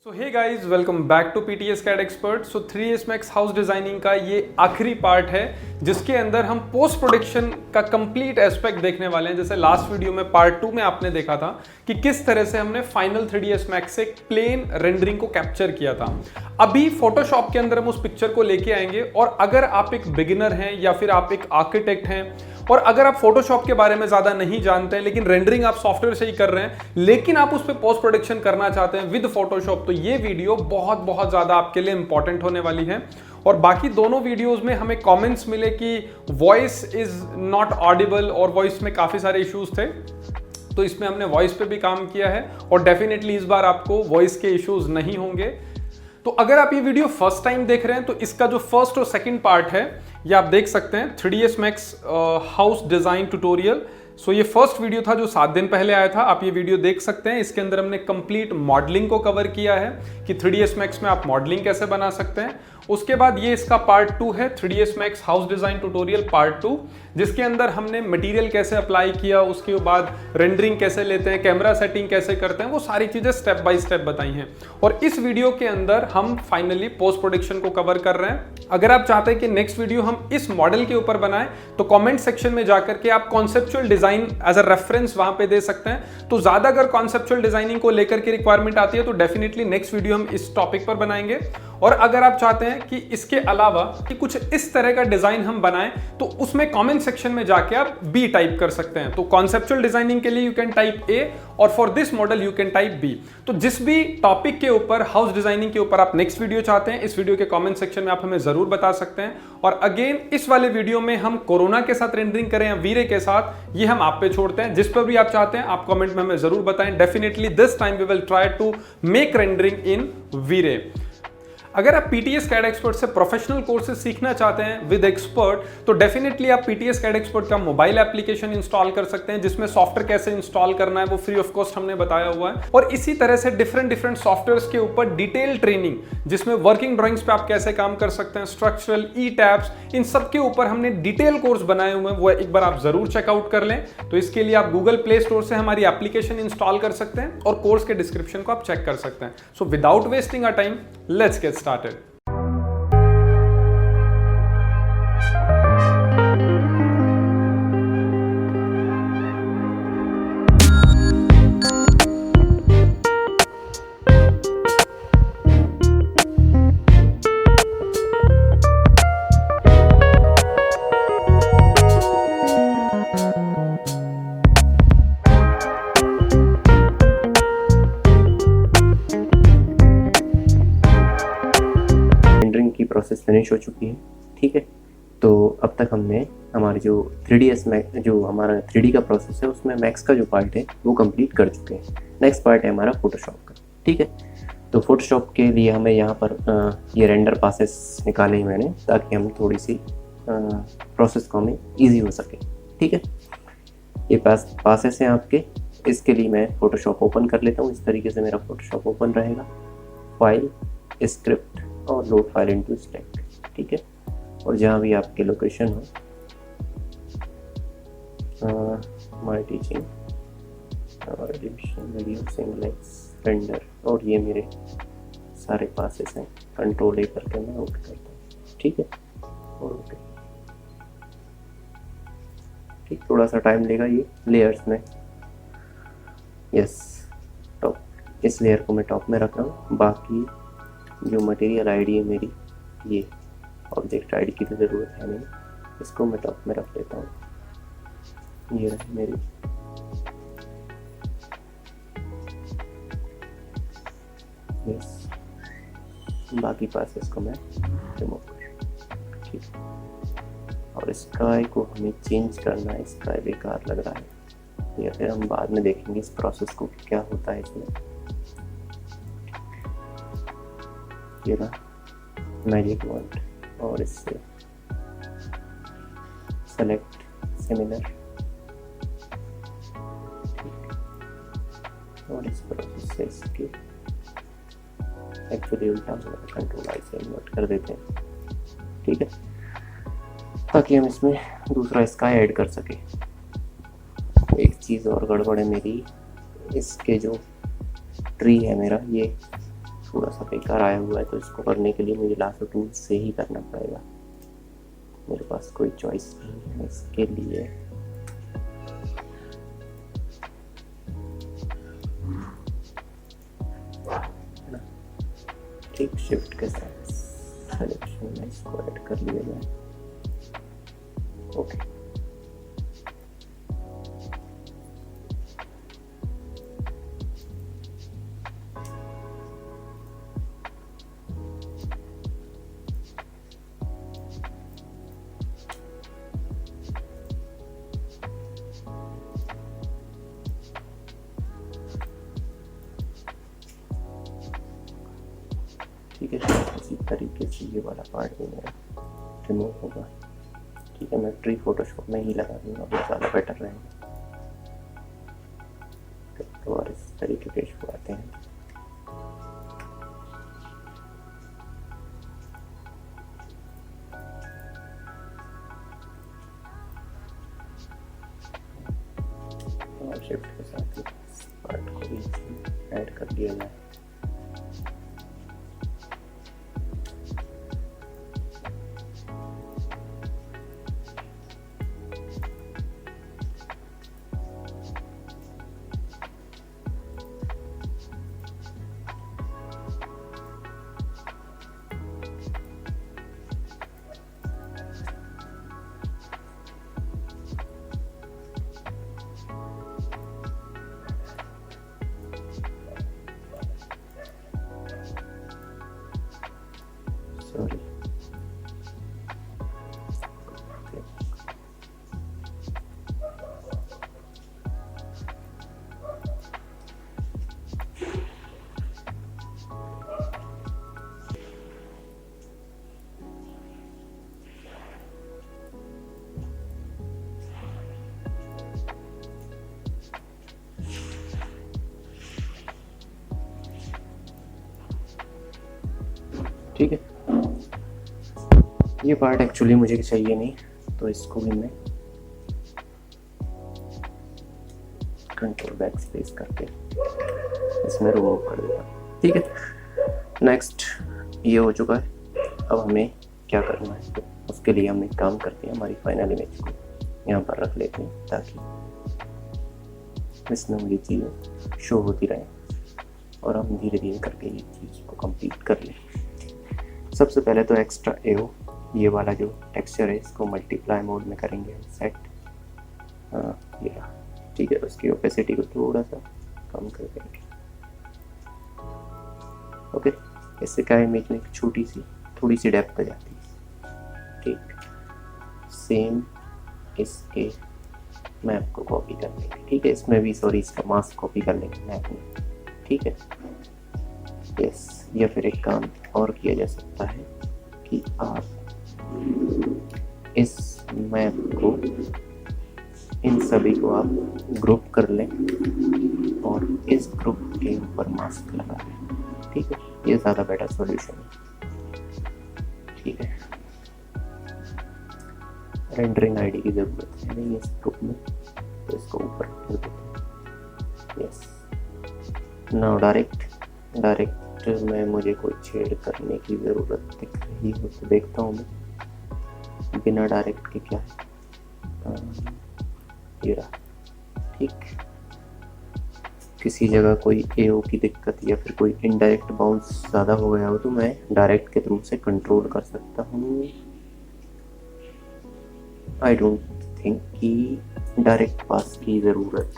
So hey guys, welcome back to PTS CAD expert. So 3ds Max house designing का ये आखिरी part है जिसके अंदर हम पोस्ट प्रोडक्शन का कंप्लीट एस्पेक्ट देखने वाले हैं। जैसे लास्ट वीडियो में पार्ट 2 में आपने देखा था कि किस तरह से हमने फाइनल 3ds Max से एक प्लेन रेंडरिंग को कैप्चर किया था। अभी फोटोशॉप के अंदर हम उस पिक्चर को लेके आएंगे और अगर आप एक बिगिनर हैं या फिर आप एक आर्किटेक्ट हैं और अगर आप फोटोशॉप के बारे में ज्यादा नहीं जानते हैं लेकिन रेंडरिंग आप सॉफ्टवेयर से ही कर रहे हैं लेकिन आप उस पर पोस्ट प्रोडक्शन करना चाहते हैं विद फोटोशॉप, तो ये वीडियो बहुत ज्यादा आपके लिए इंपॉर्टेंट होने वाली है। और बाकी दोनों वीडियोस में हमें कमेंट्स मिले कि वॉइस इज नॉट ऑडिबल और वॉइस में काफी सारे इश्यूज थे, तो इसमें हमने वॉइस पे भी काम किया है और डेफिनेटली इस बार आपको वॉइस के इश्यूज नहीं होंगे। तो अगर आप ये वीडियो फर्स्ट टाइम देख रहे हैं तो इसका जो फर्स्ट और सेकंड पार्ट है ये आप देख सकते हैं, 3ds Max house design tutorial. So ये फर्स्ट वीडियो था जो 7 दिन पहले आया था, आप ये वीडियो देख सकते हैं। इसके अंदर हमने कंप्लीट मॉडलिंग को कवर किया है कि 3ds Max में आप मॉडलिंग कैसे बना सकते हैं। उसके बाद ये इसका पार्ट 2 है, 3ds Max house design tutorial part 2, जिसके अंदर हमने मटेरियल कैसे अप्लाई किया, उसके बाद रेंडरिंग कैसे लेते हैं, कैमरा सेटिंग कैसे करते हैं, वो सारी चीजें स्टेप बाय स्टेप बताई हैं। और इस वीडियो के अंदर हम फाइनली पोस्ट प्रोडक्शन को कवर कर रहे हैं। अगर आप चाहते हैं कि नेक्स्ट वीडियो हम इस मॉडल के ऊपर बनाएं तो कमेंट सेक्शन में जाकर के आप conceptual design as a reference वहां पे दे सकते हैं। तो ज्यादा अगर कॉन्सेप्चुअल डिजाइनिंग को लेकर के रिक्वायरमेंट आती है तो डेफिनेटली नेक्स्ट वीडियो हम इस टॉपिक पर बनाएंगे। और अगर आप चाहते हैं कि इसके अलावा कि कुछ इस तरह का डिजाइन हम बनाएं तो उसमें कमेंट सेक्शन में जाके आप बी टाइप कर सकते हैं। तो कॉन्सेप्चुअल डिजाइनिंग के लिए यू कैन टाइप ए और for this model you can type B. तो जिस भी टॉपिक के ऊपर, हाउस डिजाइनिंग के ऊपर आप नेक्स्ट वीडियो चाहते हैं, इस वीडियो के कमेंट सेक्शन में आप हमें जरूर बता सकते हैं। और अगेन इस वाले वीडियो में हम कोरोना के साथ रेंडरिंग करें या वीरे के साथ, ये हम आप पे छोड़ते हैं। जिस पर भी आप चाहते हैं आप कमेंट में हमें जरूर बताएं। Definitely this time we will try to make rendering in VRay. अगर आप पीटीएस कैड एक्सपर्ट से प्रोफेशनल कोर्सेज सीखना चाहते हैं विद एक्सपर्ट तो डेफिनेटली आप पीटीएस कैड एक्सपर्ट का मोबाइल एप्लीकेशन इंस्टॉल कर सकते हैं, जिसमें सॉफ्टवेयर कैसे इंस्टॉल करना है वो फ्री ऑफ कॉस्ट हमने बताया हुआ है। और इसी तरह से डिफरेंट सॉफ्टवेयर्स के ऊपर डिटेल ट्रेनिंग, जिसमें वर्किंग ड्राइंग्स पे आप कैसे काम कर सकते हैं, स्ट्रक्चरल, ई टैब्स, इन सब के ऊपर हमने डिटेल कोर्स बनाए हुए हैं, वो एक बार आप जरूर चेकआउट कर लें। तो इसके लिए आप गूगल प्ले स्टोर से हमारी एप्लीकेशन इंस्टॉल कर सकते हैं और कोर्स के डिस्क्रिप्शन को आप चेक कर सकते हैं। So without wasting our time, let's get started. की प्रोसेस फिनिश हो चुकी है। ठीक है, तो अब तक हमने हमारे जो 3ds Max, जो हमारा 3D का प्रोसेस है उसमें मैक्स का जो पार्ट है वो कंप्लीट कर चुके हैं। नेक्स्ट पार्ट है हमारा फोटोशॉप का। ठीक है, तो फोटोशॉप के लिए हमें यहाँ पर ये रेंडर पासेस निकाले हैं मैंने, ताकि हम थोड़ी सी प्रोसेस को हमें ईजी हो सके। ठीक है, ये पासेस हैं आपके। इसके लिए मैं फोटोशॉप ओपन कर लेता हूँ। इस तरीके से मेरा फोटोशॉप ओपन रहेगा, फाइल, स्क्रिप्ट और लोड फाइल इनटू स्टैक। ठीक है, और जहाँ भी आपके लोकेशन हो, माय टीचिंग और एडिशन वीडियो सिंगलेक्स रेंडर, और ये मेरे सारे पासेस हैं। कंट्रोल ए करके मैं ओके करता हूँ। ठीक है, और ओके। ठीक, थोड़ा सा टाइम लेगा ये लेयर्स में। यस, टॉप, इस लेयर को मैं टॉप में रख रहा हूँ। बाकी जो मटेरियल आईडी है मेरी, ये ऑब्जेक्ट आईडी की तो ज़रूरत है नहीं, इसको मैं टॉप में रख लेता हूँ। ये रही मेरी यस, बाकी पास इसको मैं रिमूव कर। ठीक, और स्काई को हमें चेंज करना है। स्काई बेकार लग रहा है, या फिर हम बाद में देखेंगे इस प्रोसेस को क्या होता है इसमें। ये रहा मैजिक वॉन्ट, और इससे सेलेक्ट सिमिलर। और इस प्रोसेस से इसके एक्चुअली उल्टा कंट्रोल आई से इन्वर्ट कर देते हैं। ठीक है, ताकि हम इसमें दूसरा स्काई ऐड कर सके। एक चीज़ और गड़बड़ है मेरी, इसके जो ट्री है मेरा, ये थोड़ा सा बेकार आया हुआ है, तो इसको करने के लिए मुझे लासो टूल से ही करना पड़ेगा, मेरे पास कोई चॉइस नहीं है इसके लिए। ठीक, शिफ्ट के साथ सिलेक्शन में इसको ऐड कर लिया जाए। ओके, ठीक है। इसी तरीके से ये वाला पार्ट भी मेरा रिमूव होगा। ठीक है, मैं प्री फोटोशॉप में ही लगा दूंगा, वो ज़्यादा बेटर रहेगा। तो और इस तरीके के इशू आते हैं। और शिफ्ट के साथ इस पार्ट को भी ऐड कर दिया जाए। सॉरी, ठीक है। ये पार्ट एक्चुअली मुझे चाहिए नहीं, तो इसको भी मैं कंट्रोल बैक स्पेस करके इसमें रिमूव कर देता हूँ। ठीक है, नेक्स्ट ये हो चुका है। अब हमें क्या करना है, तो उसके लिए हम एक काम करते हैं, हमारी फाइनल इमेज को यहाँ पर रख लेते हैं ताकि इसमें मुझे चीज़ें शो होती रहें और हम धीरे धीरे करके ये चीज़ को कंप्लीट कर लें। सबसे पहले तो एक्स्ट्रा एओ, ये वाला जो टेक्सचर है इसको मल्टीप्लाई मोड में करेंगे सेट। ये रहा, ठीक है। उसकी ओपेसिटी को थोड़ा सा कम कर देंगे। ओके, इससे क्या इमेज में छोटी सी थोड़ी सी डेप्थ आ जाती है। ठीक, सेम इसके मैप को कॉपी कर लेंगे। ठीक है, इसमें भी सॉरी इसका मास्क कॉपी कर लेंगे मैप में। ठीक है, यस। या फिर एक काम और किया जा सकता है कि आप इस मैप को, इन सभी को आप ग्रुप कर लें और इस ग्रुप के ऊपर मास्क लगा लें। ठीक है, ये ज़्यादा बेटर सॉल्यूशन है। ठीक है, रेंडरिंग आईडी की ज़रूरत है नहीं इस ग्रुप में, तो इसको ऊपर कर देते हैं। यस, नाउ डायरेक्ट में मुझे कोई छेड़ करने की ज़रूरत दिख रही हो तो देखता हूँ मैं। बिना डायरेक्ट के क्या है, ये रहा। ठीक, किसी जगह कोई एओ की दिक्कत या फिर कोई इनडायरेक्ट बाउंस ज़्यादा हो गया हो तो मैं डायरेक्ट के थ्रू से कंट्रोल कर सकता हूँ। आई डोंट थिंक कि डायरेक्ट पास की ज़रूरत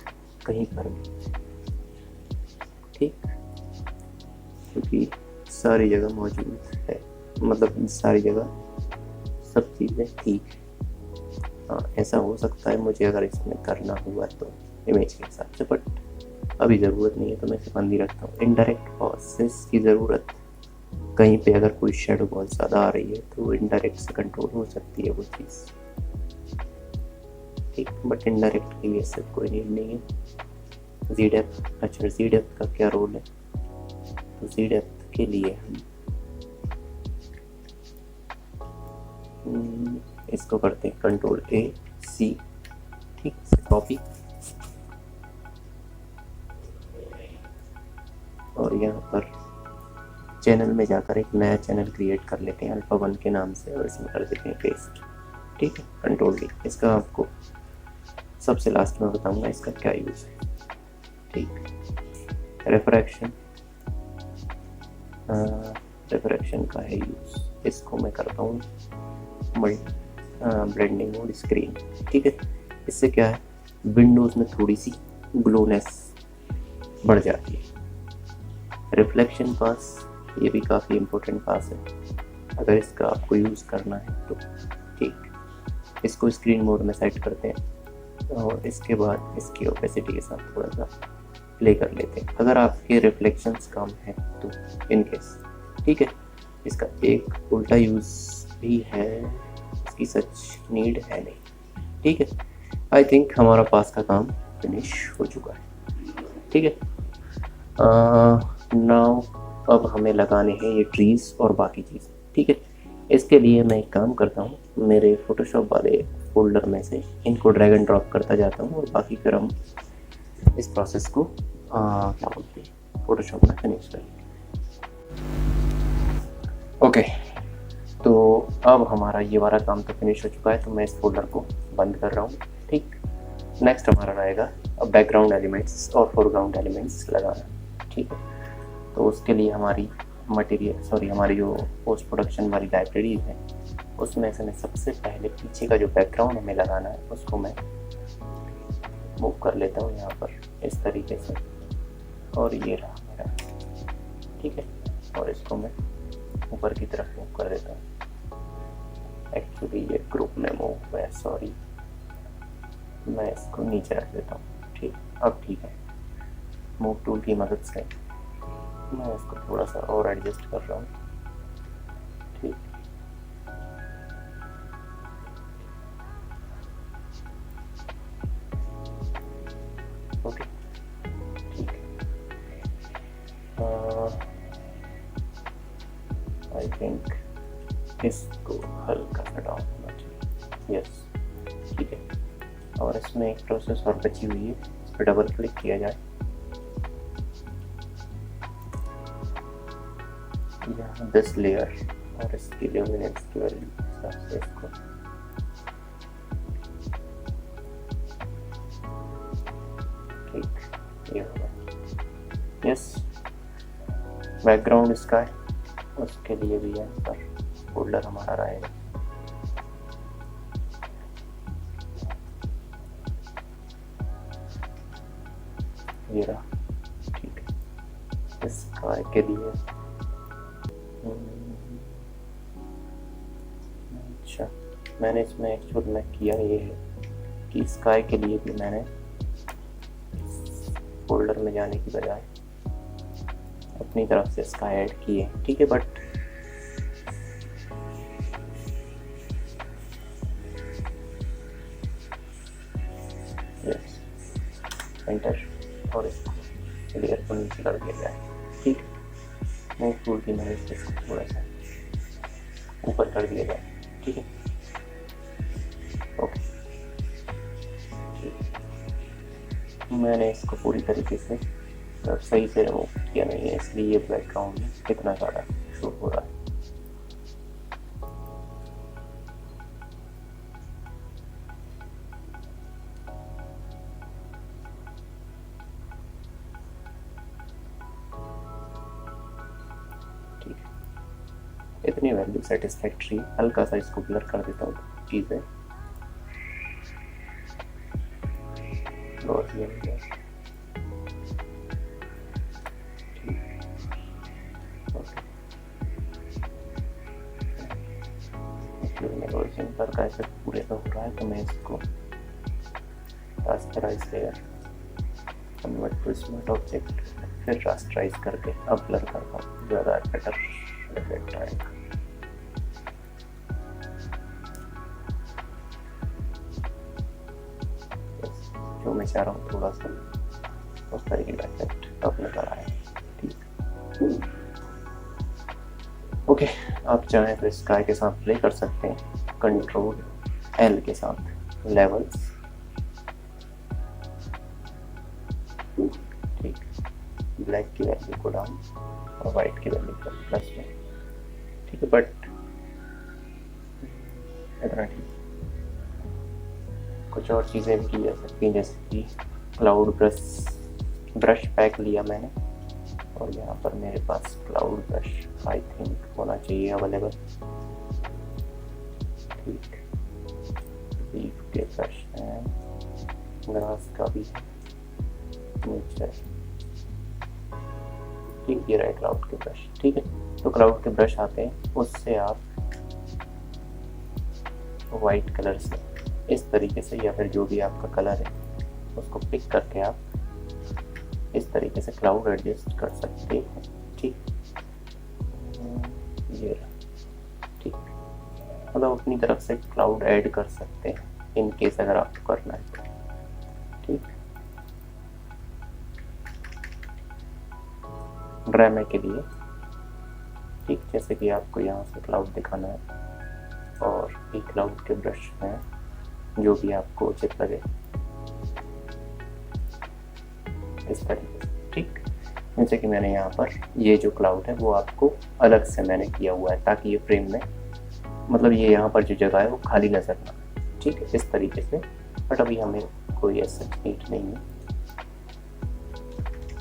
कहीं पर भी। ठीक, क्योंकि सारी जगह मौजूद है, मतलब सारी जगह सब चीज़ें ठीक है। हाँ, ऐसा हो सकता है मुझे अगर इसमें करना हुआ तो इमेज के हिसाब से, बट अभी ज़रूरत नहीं है तो मैं इसे बंद ही रखता हूँ। इनडायरेक्ट प्रोसेस की ज़रूरत कहीं पे अगर कोई शेडो बहुत ज़्यादा आ रही है तो इनडायरेक्ट से कंट्रोल हो सकती है वो चीज़। ठीक, बट इनडायरेक्ट के लिए सिर्फ कोई नीड नहीं है। जी डेप्थ, अच्छा जी डेप्थ का क्या रोल है, तो जी डेप्थ के लिए हम इसको करते हैं कंट्रोल ए सी। ठीक, कॉपी, और यहाँ पर चैनल में जाकर एक नया चैनल क्रिएट कर लेते हैं अल्फा 1 के नाम से और इसमें कर देते हैं पेस्ट। ठीक है, कंट्रोल-D। इसका आपको सबसे लास्ट में बताऊंगा इसका क्या यूज़ है। ठीक, रिफ्रैक्शन का है यूज़, इसको मैं करता हूँ ब्लेंडिंग मोड स्क्रीन। ठीक है, इससे क्या है, विंडोज़ में थोड़ी सी ग्लोनेस बढ़ जाती है। रिफ्लेक्शन पास, ये भी काफ़ी इम्पोर्टेंट पास है अगर इसका आपको यूज़ करना है तो। ठीक, इसको स्क्रीन मोड में सेट करते हैं और इसके बाद इसकी ओपेसिटी के साथ थोड़ा सा प्ले कर लेते हैं अगर आपके रिफ्लेक्शंस कम है तो, इन केस। ठीक है, इसका एक उल्टा यूज़ भी है, इसकी सच नीड है नहीं। ठीक है, आई थिंक हमारा पास का काम फिनिश हो चुका है। ठीक है, नाउ अब हमें लगाने हैं ये ट्रीज़ और बाकी चीज़। ठीक है, इसके लिए मैं एक काम करता हूँ, मेरे फोटोशॉप वाले फोल्डर में से इनको ड्रैग एंड ड्रॉप करता जाता हूँ और बाकी फिर हम इस प्रोसेस को क्या बोलते हैं, फोटोशॉप में फिनिश करेंगे। ओके, तो अब हमारा ये वाला काम तो फिनिश हो चुका है, तो मैं इस फोल्डर को बंद कर रहा हूँ। ठीक, नेक्स्ट हमारा रहेगा अब बैकग्राउंड एलिमेंट्स और फोरग्राउंड एलिमेंट्स लगाना। ठीक है, तो उसके लिए हमारी हमारी जो पोस्ट प्रोडक्शन वाली लाइब्रेरीज है उसमें से मैं सबसे पहले पीछे का जो बैकग्राउंड हमें लगाना है उसको मैं मूव कर लेता हूँ यहाँ पर इस तरीके से, और ये रहा मेरा। ठीक है, और इसको मैं ऊपर की तरफ मूव कर देता हूँ। एक्चुअली ये ग्रुप में मूव हुआ है, सॉरी, मैं इसको नीचे रख देता हूँ। ठीक, अब ठीक है, मूव टूल की मदद से मैं इसको थोड़ा सा और एडजस्ट कर रहा हूँ। ठीक, ओके, ठीक, आई थिंक इसको हल्का सा डाउन होना चाहिए। यस, ठीक है, और इसमें एक प्रोसेस और बची हुई है, इस पर डबल क्लिक किया जाए, यहाँ दिस लेयर और इसकी ल्यूमिनेंस की वैल्यू हिसाब से इसको ठीक ये होगा। यस, बैकग्राउंड इसका है, उसके लिए भी यहाँ पर फोल्डर हमारा रहेगा। ये रहा। ठीक है, इसका के लिए अच्छा, मैंने इसमें एक्चुअल में किया ये है कि स्काई के लिए भी मैंने फोल्डर में जाने की बजाय अपनी तरफ से स्काई ऐड किए। ठीक है, बट यस, एंटर, और इसको लेयर को नीचे कर दिया जाए। ठीक, मूव टूल की मदद से इसको थोड़ा सा ऊपर कर दिया जाए। ठीक है, ओके, मैंने इसको पूरी तरीके से सही से रिमूव किया नहीं है, इसलिए ये बैकग्राउंड में कितना ज़्यादा शो हो रहा है। ठीक, इतनी वैल्यू सेटिस्फैक्ट्री, हल्का सा इसको ब्लर कर देता हूँ चीज़ें। पर का इफेक्ट पूरे का हो रहा है, तो मैं इसको rasterize layer, convert to smart object, फिर रास्टराइज करके अब ब्लर करता हूँ, ज़्यादा बेटर इफेक्ट आएगा। जो मैं चाह रहा हूँ थोड़ा सा उस तरीके का इफेक्ट अब नजर आए। ठीक, ओके, आप चाहें तो स्काई के साथ प्ले कर सकते हैं, कंट्रोल L के साथ लेवल्स। ठीक, ब्लैक की वैल्यू को डाउन, और वाइट की वैल्यू प्लस में, ठीक है। बट इतना ठीक। कुछ और चीज़ें भी की जा सकती हैं, जैसे कि क्लाउड ब्रश पैक लिया मैंने, और यहाँ पर मेरे पास क्लाउड ब्रश आई थिंक होना चाहिए अवेलेबल, ठीक। लीफ के ब्रश हैं, ग्रास का भी है, नेचर, ठीक। ये रहे क्लाउड के ब्रश, ठीक है। तो क्लाउड के ब्रश आते हैं, उससे आप वाइट कलर से इस तरीके से, या फिर जो भी आपका कलर है उसको पिक करके आप इस तरीके से क्लाउड एडजस्ट कर सकते हैं, ठीक। ये ठीक, मतलब अपनी तरफ से क्लाउड ऐड कर सकते हैं इन केस अगर आपको करना है तो, ठीक। ड्रामे के लिए, ठीक, जैसे कि आपको यहाँ से क्लाउड दिखाना है और ये क्लाउड के ब्रश हैं जो भी आपको उचित लगे इस तरीके से, ठीक। जैसे कि मैंने यहाँ पर ये जो क्लाउड है वो आपको अलग से मैंने किया हुआ है ताकि ये फ्रेम में, मतलब ये यहाँ पर जो जगह है वो खाली नजर ना, ठीक है, इस तरीके से। बट अभी हमें कोई ऐसा नीड नहीं है।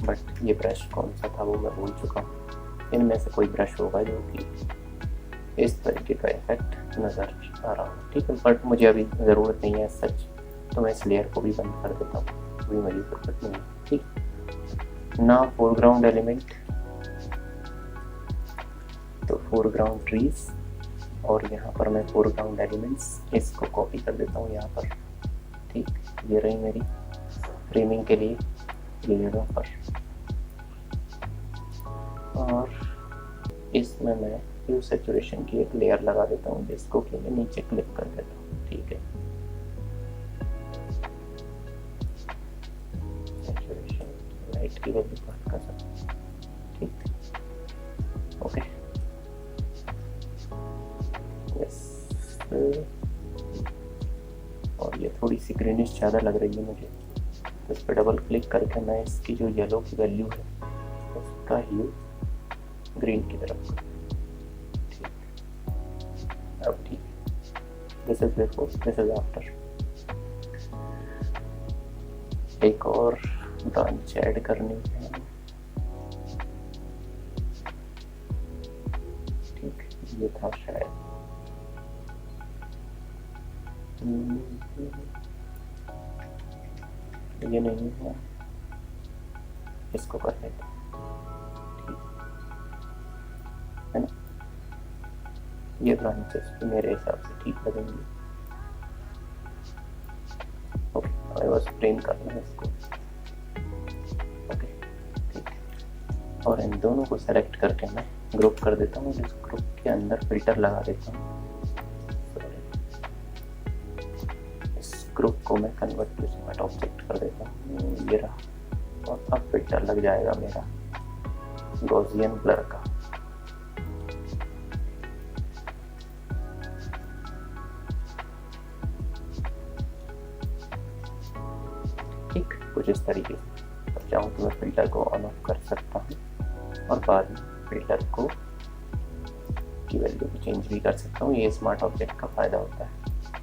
बट ये ब्रश कौन सा था वो मैं भूल चुका हूँ। इनमें से कोई ब्रश होगा जो कि इस तरीके का इफेक्ट नज़र आ रहा हो, ठीक है। बट मुझे अभी ज़रूरत नहीं है सच, तो मैं इस लेयर को भी बंद कर देता हूँ, अभी मुझे ज़रूरत नहीं है, ठीक। ना फोरग्राउंड एलिमेंट, तो फोरग्राउंड ट्रीज, और यहाँ पर मैं फोरग्राउंड एलिमेंट्स इसको कॉपी कर देता हूँ यहाँ पर, ठीक। ये रही मेरी फ्रेमिंग के लिए ये जगह पर, और इसमें मैं ह्यू सैचुरेशन की एक लेयर लगा देता हूँ जिसको कि मैं नीचे क्लिक कर देता हूँ, ठीक है। सैचुरेशन लाइट की वैल्यू बात कर सकते हैं, ठीक, ओके, यस। और ये थोड़ी सी ग्रीनिश ज़्यादा लग रही है मुझे, तो इस पर डबल क्लिक करके मैं इसकी जो येलो की वैल्यू है उसका ह्यू ग्रीन की तरफ, ठीक। अब ठीक, this is before, this is after. एक और ब्रांच ऐड करनी है, ठीक, ये था शायद, ये नहीं है, इसको कर लेते, ठीक है ना। ये ब्रांचेस मेरे हिसाब से ठीक लगेंगे, ओके। हमें बस फ्रेम करना है इसको, ओके, ठीक। और इन दोनों को सेलेक्ट करके मैं ग्रुप कर देता हूँ, इस ग्रुप के अंदर फिल्टर लगा देता हूँ। इस ग्रुप को मैं कन्वर्ट टू स्मार्ट ऑब्जेक्ट कर देता हूँ, ये रहा, और अब फिल्टर लग जाएगा मेरा गॉसियन ब्लर का, ठीक। कुछ इस तरीके से चाहूँ तो मैं फिल्टर को ऑन ऑफ कर सकता हूँ और बाद में फिल्टर को की वैल्यू को चेंज भी कर सकता हूँ। ये स्मार्ट ऑब्जेक्ट का फायदा होता है,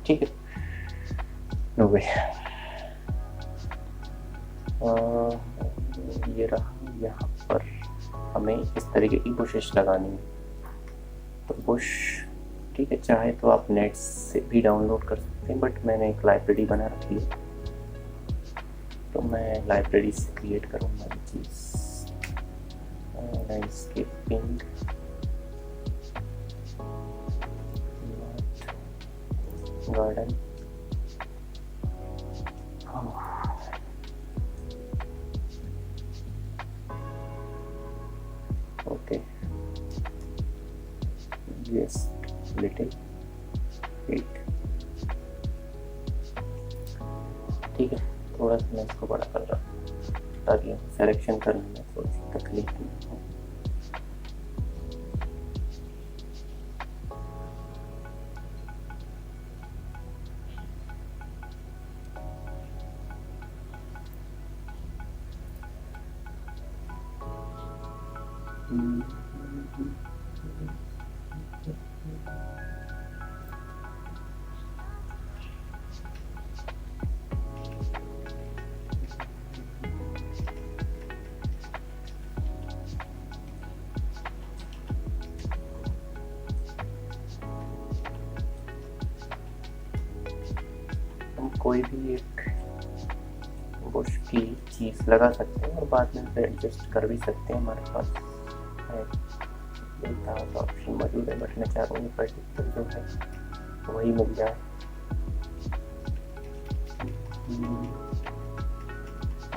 ठीक है। नो वे, ये रहा, यहाँ पर हमें इस तरीके की बुशेस लगानी है, तो बुश, ठीक है, चाहे तो आप नेट से भी डाउनलोड कर सकते हैं, बट मैंने एक लाइब्रेरी बना रखी है, तो मैं लाइब्रेरी से क्रिएट करूँगा चीज़, landscaping, garden, okay, yes, little at, ठीक है। थोड़ा सा मैं इसको बड़ा कर रहा हूँ ताकि सिलेक्शन करने में थोड़ी सी तकलीफ नहीं हो। हम कोई भी एक बुश की चीज़ लगा सकते हैं और बाद में उसे एडजस्ट कर भी सकते हैं। हमारे पास है ऑप्शन मौजूद है, बट मैं चाह रहा हूँ पर्टिकुलर जो है वही मिल जाए।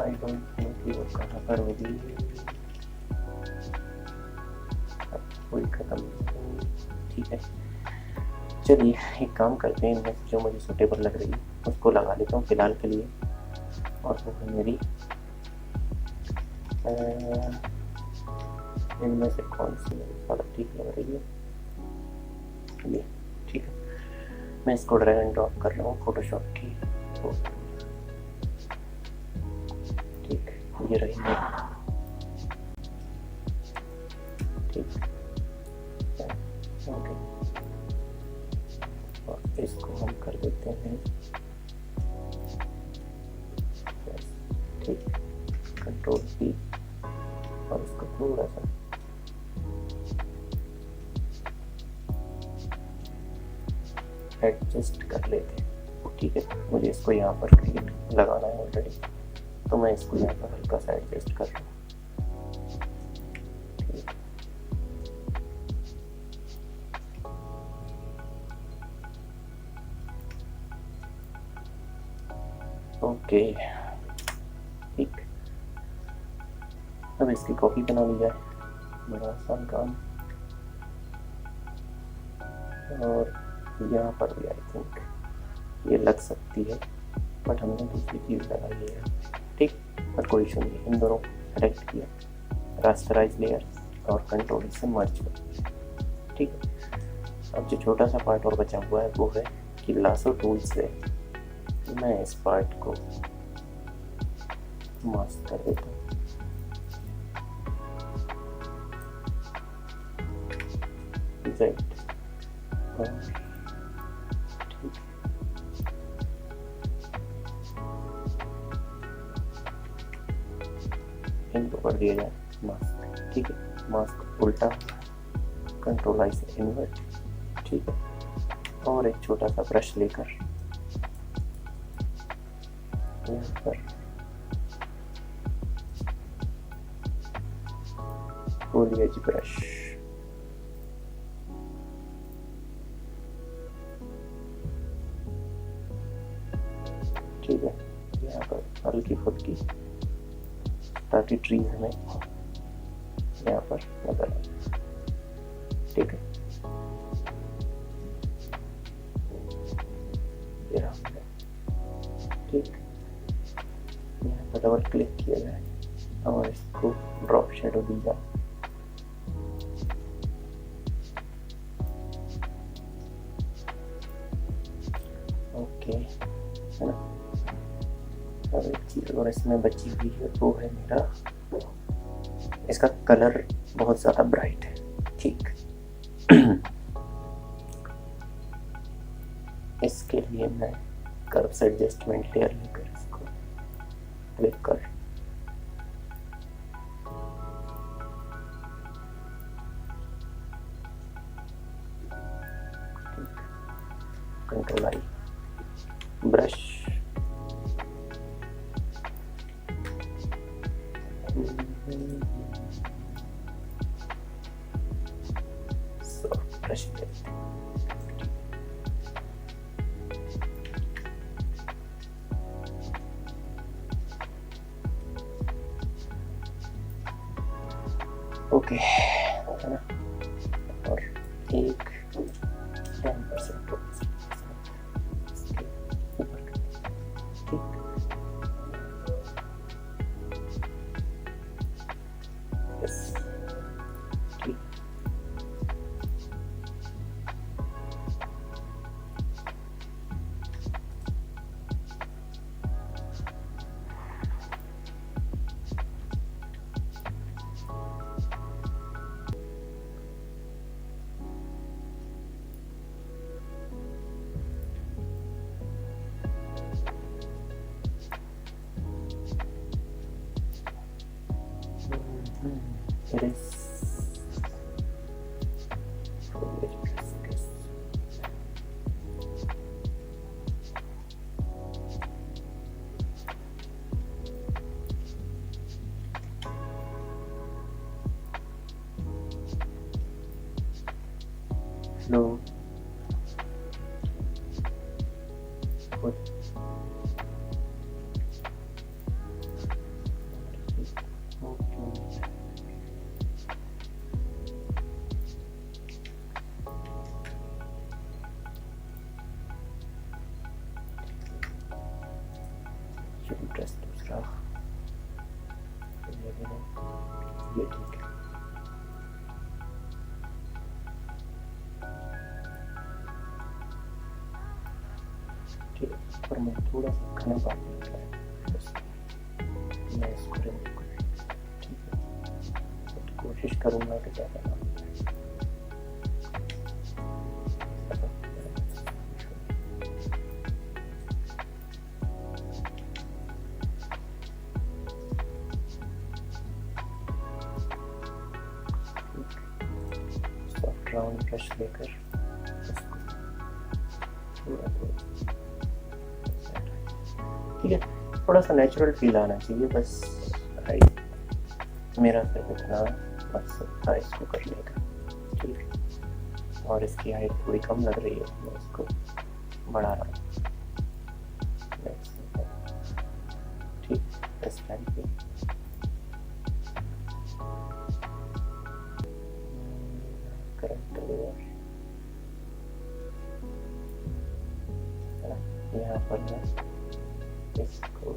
आई डोंट नो कि वो कहाँ पर होगी। अब कोई ख़त्म, ठीक है। चलिए एक काम करते हैं, इनमें जो मुझे सूटेबल लग रही है उसको लगा लेता हूँ फ़िलहाल के लिए। और वो है मेरी इनमें से कौन सी मेरी ज़्यादा ठीक लग रही है। ये ठीक है, मैं इसको ड्रैग एंड ड्रॉप कर रहा हूँ फोटोशॉप की। ठीक, ये रही मेरी, ठीक, ओके। और इसको हम कर देते हैं, ठीक, कंट्रोल पी, और इसको थोड़ा सा एडजस्ट कर लेते हैं। ठीक है, मुझे इसको यहाँ पर क्रिएट लगाना है ऑलरेडी, तो मैं इसको यहाँ पर हल्का सा एडजस्ट कर रहा हूँ। ओके, ठीक, अब इसकी कॉपी बना ली जाए, बड़ा आसान काम। और यहाँ पर भी आई थिंक ये लग सकती है, बट हमने दूसरी चीज़ लगाई है, ठीक, पर कोई इशू नहीं। इन दोनों सेलेक्ट किया, रास्टराइज लेयर और कंट्रोल से मर्ज कर, ठीक है। अब जो छोटा सा पार्ट और बचा हुआ है वो है कि लासो टूल से मैं इस पार्ट को मास्क कर देता हूँ। ठीक, इनको कर दिया जाए मास्क, ठीक है। मास्क उल्टा, कंट्रोल आई से इन्वर्ट, ठीक है। और एक छोटा सा ब्रश लेकर यहाँ पर फुल एज ब्रश, ठीक है। यहाँ पर हल्की फुल्की, ताकि ट्रीज हमें यहाँ पर नजर आए, ठीक है। ठीक, यहाँ पर डबल क्लिक किया जाए और इसको ड्रॉप शेडो दी जाए। ओके, है ना। और एक चीज़ और इसमें बची हुई है, वो है मेरा, इसका कलर बहुत ज़्यादा ब्राइट है, ठीक। इसके लिए मैं कर्व से एडजस्टमेंट लेयर लेकर इसको क्लिक कर, control I, brush, soft brush लेते हैं। ओके, है ना। और एक 10% ऊपर, ठीक, यस, ठीक। फ्लो गुड एड्रेस दूसरा ये ठीक है। ठीक है, पर मैं थोड़ा सा खाना बात नहीं कर मैं इसको रिमूव कर ठीक है, तो कोशिश करूँगा कि ज़्यादा ना राउंड ब्रश लेकर इसको थोड़ा ठीक है, थोड़ा सा नेचुरल फील आना चाहिए बस। मेरा सिर्फ इतना मकसद था इसको करने का। ठीक है, और इसकी हाइट थोड़ी कम लग रही है, मैं इसको बढ़ा रहा हूँ। ठीक, इस टाइम पे यहाँ पर मैं इसको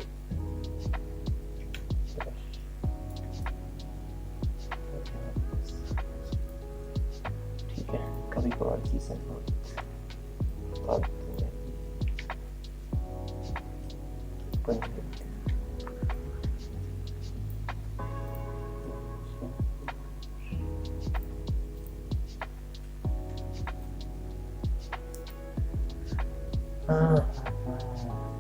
ठीक है, कभी और चीज़ें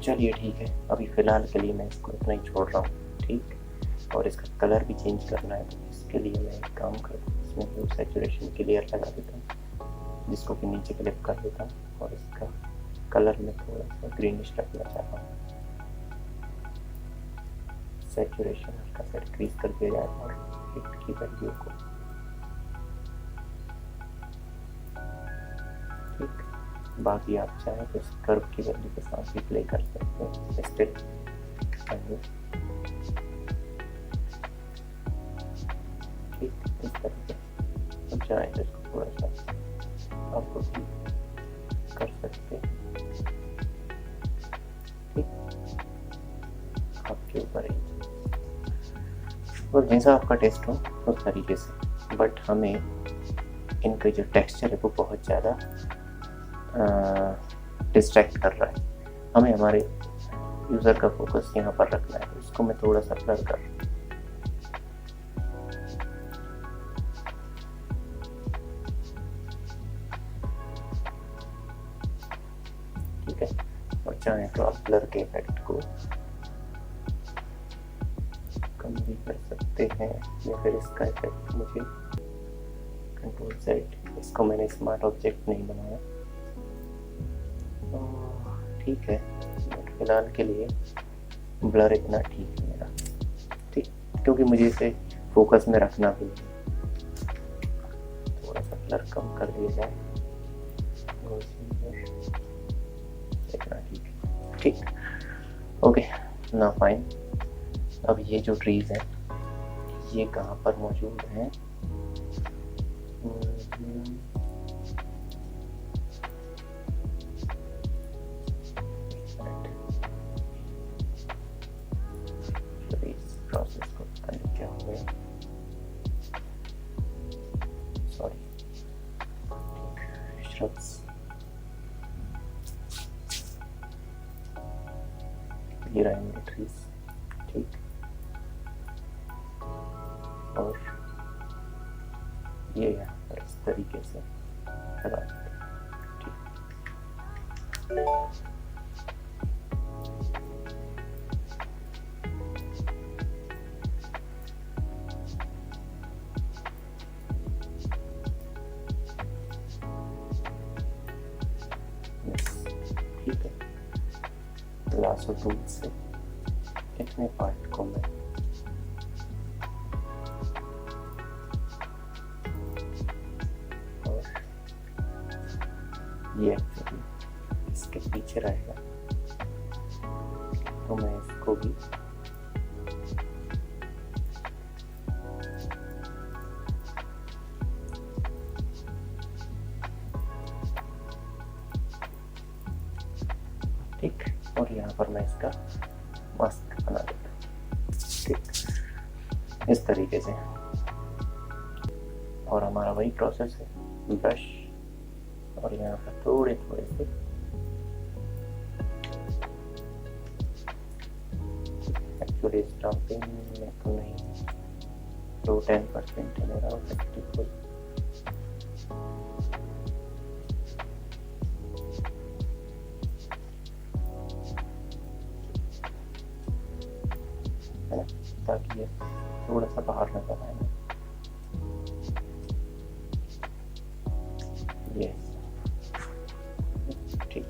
चलिए ठीक है, अभी फ़िलहाल के लिए मैं इसको इतना ही छोड़ रहा हूँ। ठीक, और इसका कलर भी चेंज करना है, तो इसके लिए मैं एक काम करता हूँ, इसमें जो सैचुरेशन की लेयर लगा देता हूँ, जिसको कि नीचे क्लिप कर देता हूँ, और इसका कलर में थोड़ा सा ग्रीनिश रखना चाहता हूँ। सैचुरेशन हल्का सा डिक्रीज कर दिया जाए और हिट की वैल्यू को ठीक, बाकी आप चाहें तो इस कर्व की वैल्यू के साथ भी प्ले कर सकते हैं। इस पर ठीक, इस तरह से अब चाहें तो इसको थोड़ा सा आपको भी कर सकते हैं। ठीक, आपके ऊपर है, और जैसा आपका टेस्ट हो उस तरीके से। बट हमें इनका जो टेक्सचर है वो बहुत ज़्यादा डिस्ट्रैक्ट कर रहा है। हमें हमारे यूज़र का फोकस यहाँ पर रखना है, तो इसको मैं थोड़ा सा ब्लर कर ठीक है, और चाहें तो आप ब्लर के इफेक्ट को कम भी कर सकते हैं, या फिर इसका इफेक्ट मुझे कंट्रोल सेट, इसको मैंने स्मार्ट ऑब्जेक्ट नहीं बनाया। ठीक है, बट फिलहाल के लिए ब्लर इतना ठीक है मेरा। ठीक, क्योंकि मुझे इसे फोकस में रखना भी है, थोड़ा सा ब्लर कम कर दिया जाए, इतना ठीक है। ठीक, ओके, ना फाइन। अब ये जो ट्रीज हैं ये कहाँ पर मौजूद हैं? प्रोसेस को पता नहीं क्या हो गया, सॉरी। श्रब्स ये रहे मेरे ट्रीज। ठीक, और ये यहाँ पर इस तरीके से लगा देते हैं। ठीक, ठीक है, लासो टूल से इतने पार्ट को मैं ये एक्चुअली इसके पीछे रहेगा, तो मैं इसको भी ठीक, और यहाँ पर मैं इसका मास्क बना देता हूँ, ठीक, इस तरीके से। और हमारा वही प्रोसेस है, ब्रश और यहाँ पर थोड़े थोड़े से एक्चुअली स्टम्पिंग में तो नहीं, तो 10% है मेरा ऑब्जेक्टिव। है ना, ताकि ये थोड़ा सा बाहर नजर आए। ये ठीक,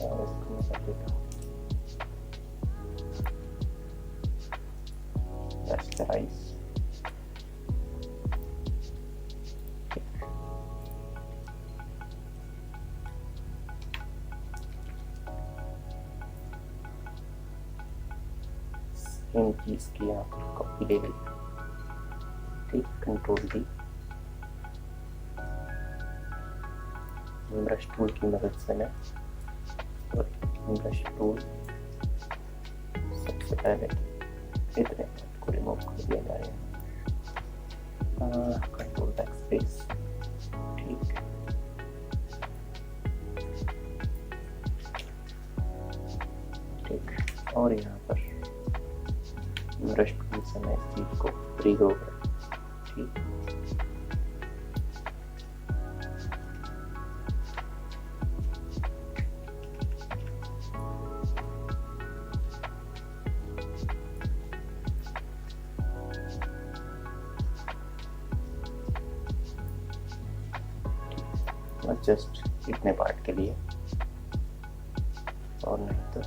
और इसको मैं कर देता हूँ राइस। सेम चीज की यहाँ पर कॉपी ले गई, ठीक, कंट्रोल डी, ब्रश टूल की मदद से मैं, ब्रश टूल सबसे पहले इतने को रिमूव कर दिया जाएगा, कंट्रोल बैकस्पेस, ठीक, ठीक, और यहाँ पर ब्रश टूल से मैं इस चीज को रिग्रो कर, ठीक, जस्ट इतने पार्ट के लिए, और नहीं तो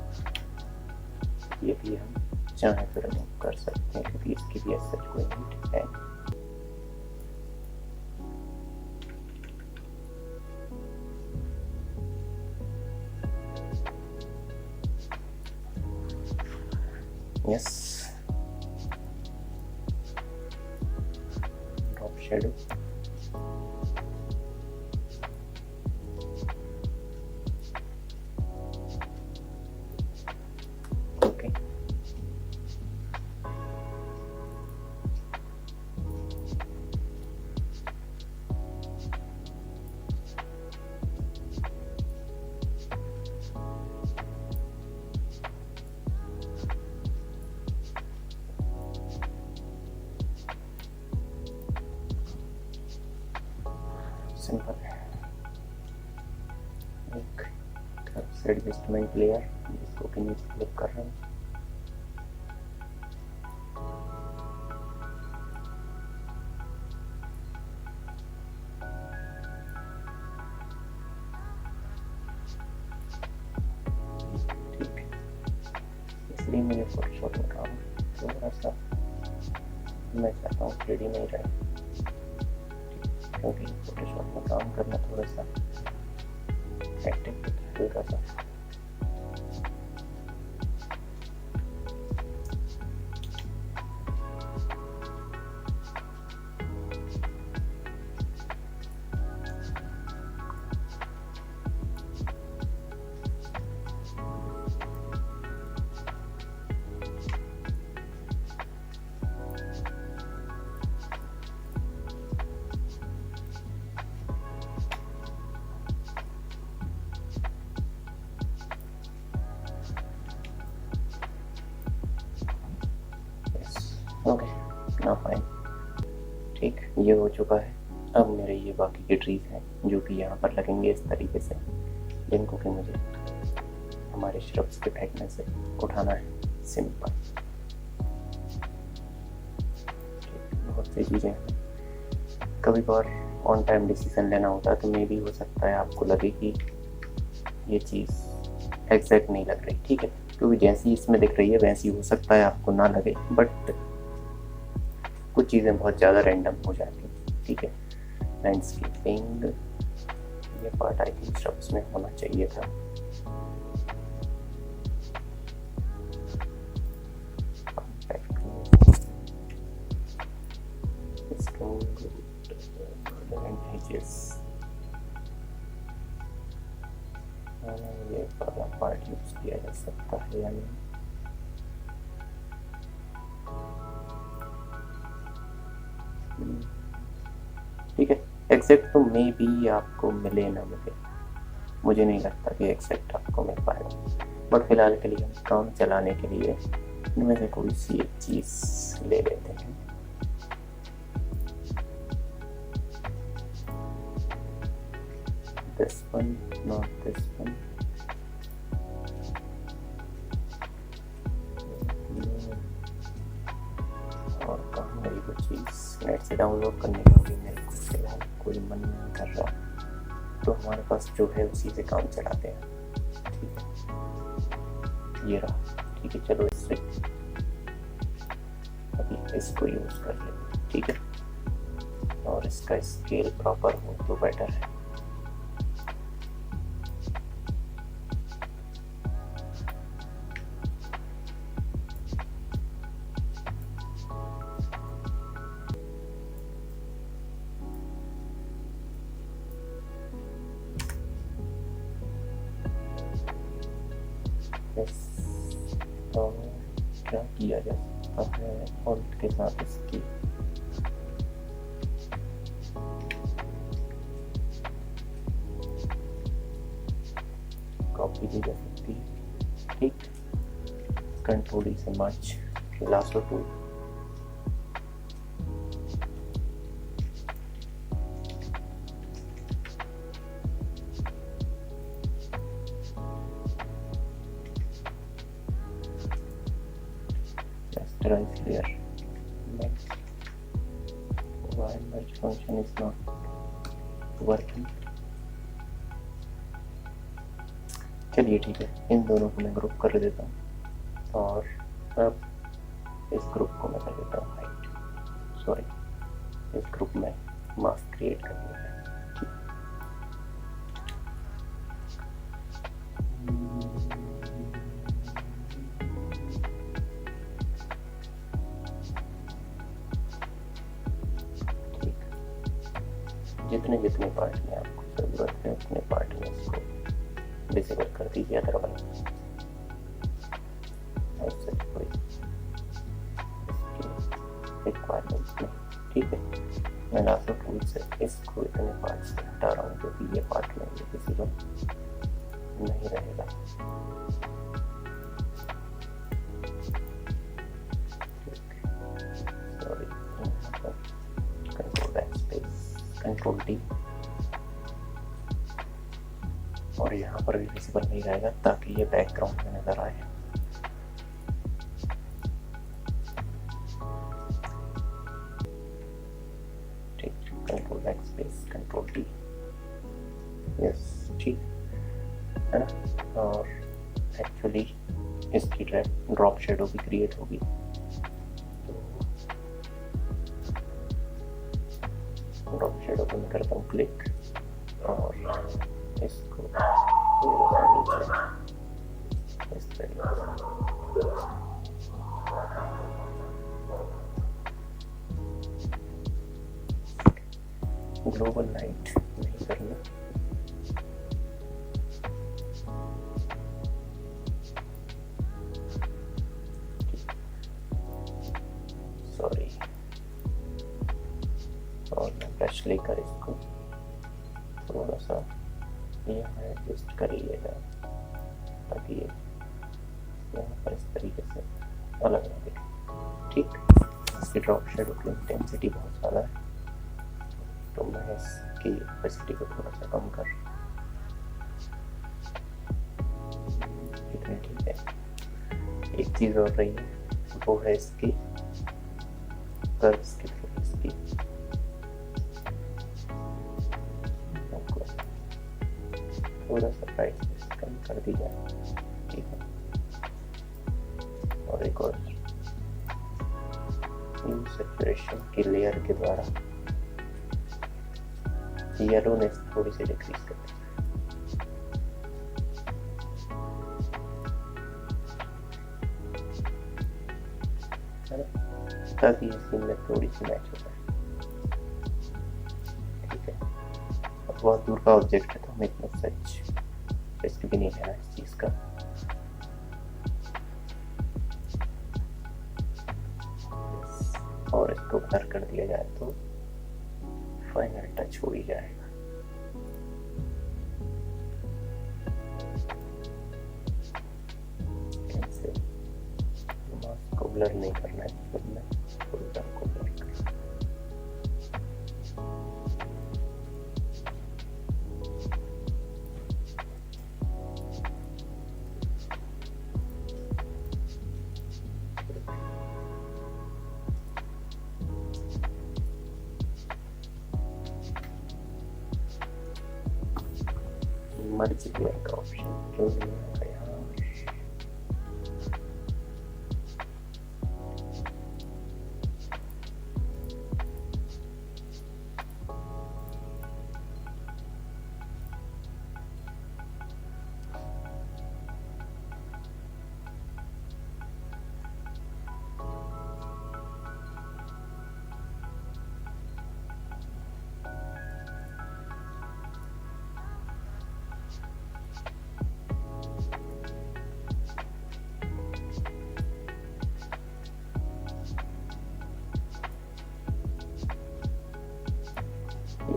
ये भी हम चाहे तो रिमूव कर सकते हैं, क्योंकि इसकी भी ऐसा कोई नीड है। यस, ड्रॉप शेडो, सिंपल है। एक तरफ से एडजस्टमेंट लेयर, जिसको कि नीचे क्लिक कर रहे हैं, ठीक, इसलिए मुझे फोटोशॉप में काम थोड़ा सा मैं चाहता हूँ 3D में ही रहे, क्योंकि फोटोशॉप में काम करना थोड़ा सा हेक्टिक हल्का सा। ओके, ना फाइन, ठीक, ये हो चुका है। अब मेरे ये बाकी के ट्रीज हैं जो कि यहाँ पर लगेंगे इस तरीके से, जिनको कि मुझे हमारे श्रब्स के फेंकने से उठाना है। सिंपल, बहुत सी चीज़ें हैं, कभी कभार ऑन टाइम डिसीजन लेना होता है, तो मे भी हो सकता है आपको लगे कि ये चीज़ एग्जैक्ट नहीं लग रही, ठीक है, क्योंकि जैसी इसमें दिख रही है वैसी हो सकता है आपको ना लगे, बट कुछ चीज़ें बहुत ज़्यादा रैंडम हो जाती हैं, ठीक है। लैंडस्केपिंग, ये पार्ट आई थिंक स्टब्स में होना चाहिए था। ये वाला पार्ट यूज किया जा सकता है या नहीं। ठीक है, एक्सेप्ट तो मे भी आपको मिले ना मिले, मुझे नहीं लगता कि एक्सेप्ट आपको मिल पाएगा, बट फिलहाल के लिए हम काम चलाने के लिए इनमें से कोई सी एक चीज़ ले लेते हैं। This one, not this one. और कहाँ गई वो चीज़? नेट से डाउनलोड करने का भी मेरे को फिलहाल कोई मन नहीं कर रहा, तो हमारे पास जो है उसी से काम चलाते हैं। ठीक है, ये रहा। ठीक है, चलो इससे अभी इसको यूज़ कर लेते। ठीक है, और इसका स्केल प्रॉपर हो तो बेटर है। तो क्या किया जा सकता है फॉन्ट के साथ इसकी कॉपी दी जा सकती है। ठीक, कंट्रोल से merge, lasso tool, rasterize here. Next, why merge function is not working? चलिए ठीक है, इन दोनों को मैं ग्रुप कर देता हूँ और अब इस ग्रुप को मैं कर देता हूँ हाइट। सॉरी, इस ग्रुप में मास्क क्रिएट कर दिया है। जितने जितने पार्ट में आपको ज़रूरत है उतने पार्ट में इसको डिसेबल कर दीजिए, अदरवाइज ऐसे कोई रिक्वायरमेंट नहीं। ठीक है, मैं लासो टूल से इसको इतने पार्ट से हटा रहा हूँ क्योंकि ये पार्ट में ये डिसेबल नहीं रहेगा। Sorry, control backspace, control D, और यहाँ पर भी विजिबल नहीं रहेगा ताकि ये बैकग्राउंड में नजर आए। ठीक, control backspace, control D, yes, ठीक है ना। और एक्चुअली इसकी ड्रॉप शेडो भी क्रिएट होगी, ड्रॉप शेडो को मैं करता हूँ क्लिक और इसको नीचे इस तरीके से ग्लोबल लाइट नहीं करना। सॉरी, और मैं ब्रश लेकर इसको थोड़ा सा यहाँ एडजस्ट कर लिएगा ताकि ये यहाँ पर इस तरीके से अलग ना दिखे। ठीक, इसकी ड्रॉप शेडो की इंटेंसिटी बहुत ज़्यादा है तो मैं इसकी ओपेसिटी को थोड़ा सा कम कर, इतनी ठीक है। एक चीज़ और रही है वो है इसकी कर्व्स की थ्रू इसकी थोड़ा सा प्राइस कम कर दी जाए। ठीक है, और एक और सैचुरेशन की लेयर के द्वारा येलोनेस थोड़ी सी डिक्रीज करते हैं, है ना, ताकि ये सीन में थोड़ी सी मैच हो जाए। ठीक है, अब बहुत दूर का ऑब्जेक्ट है तो हमें इतना सच रिस्क भी नहीं लेना इस चीज़ का। और इसको ब्लर कर दिया जाए तो फाइनल टच हो ही जाएगा। कैसे मास्क को ब्लर नहीं करना है, मतलब मैं फोल्डर को ब्लर कर मर्ज लेयर का ऑप्शन क्यों नहीं आ रहा यार?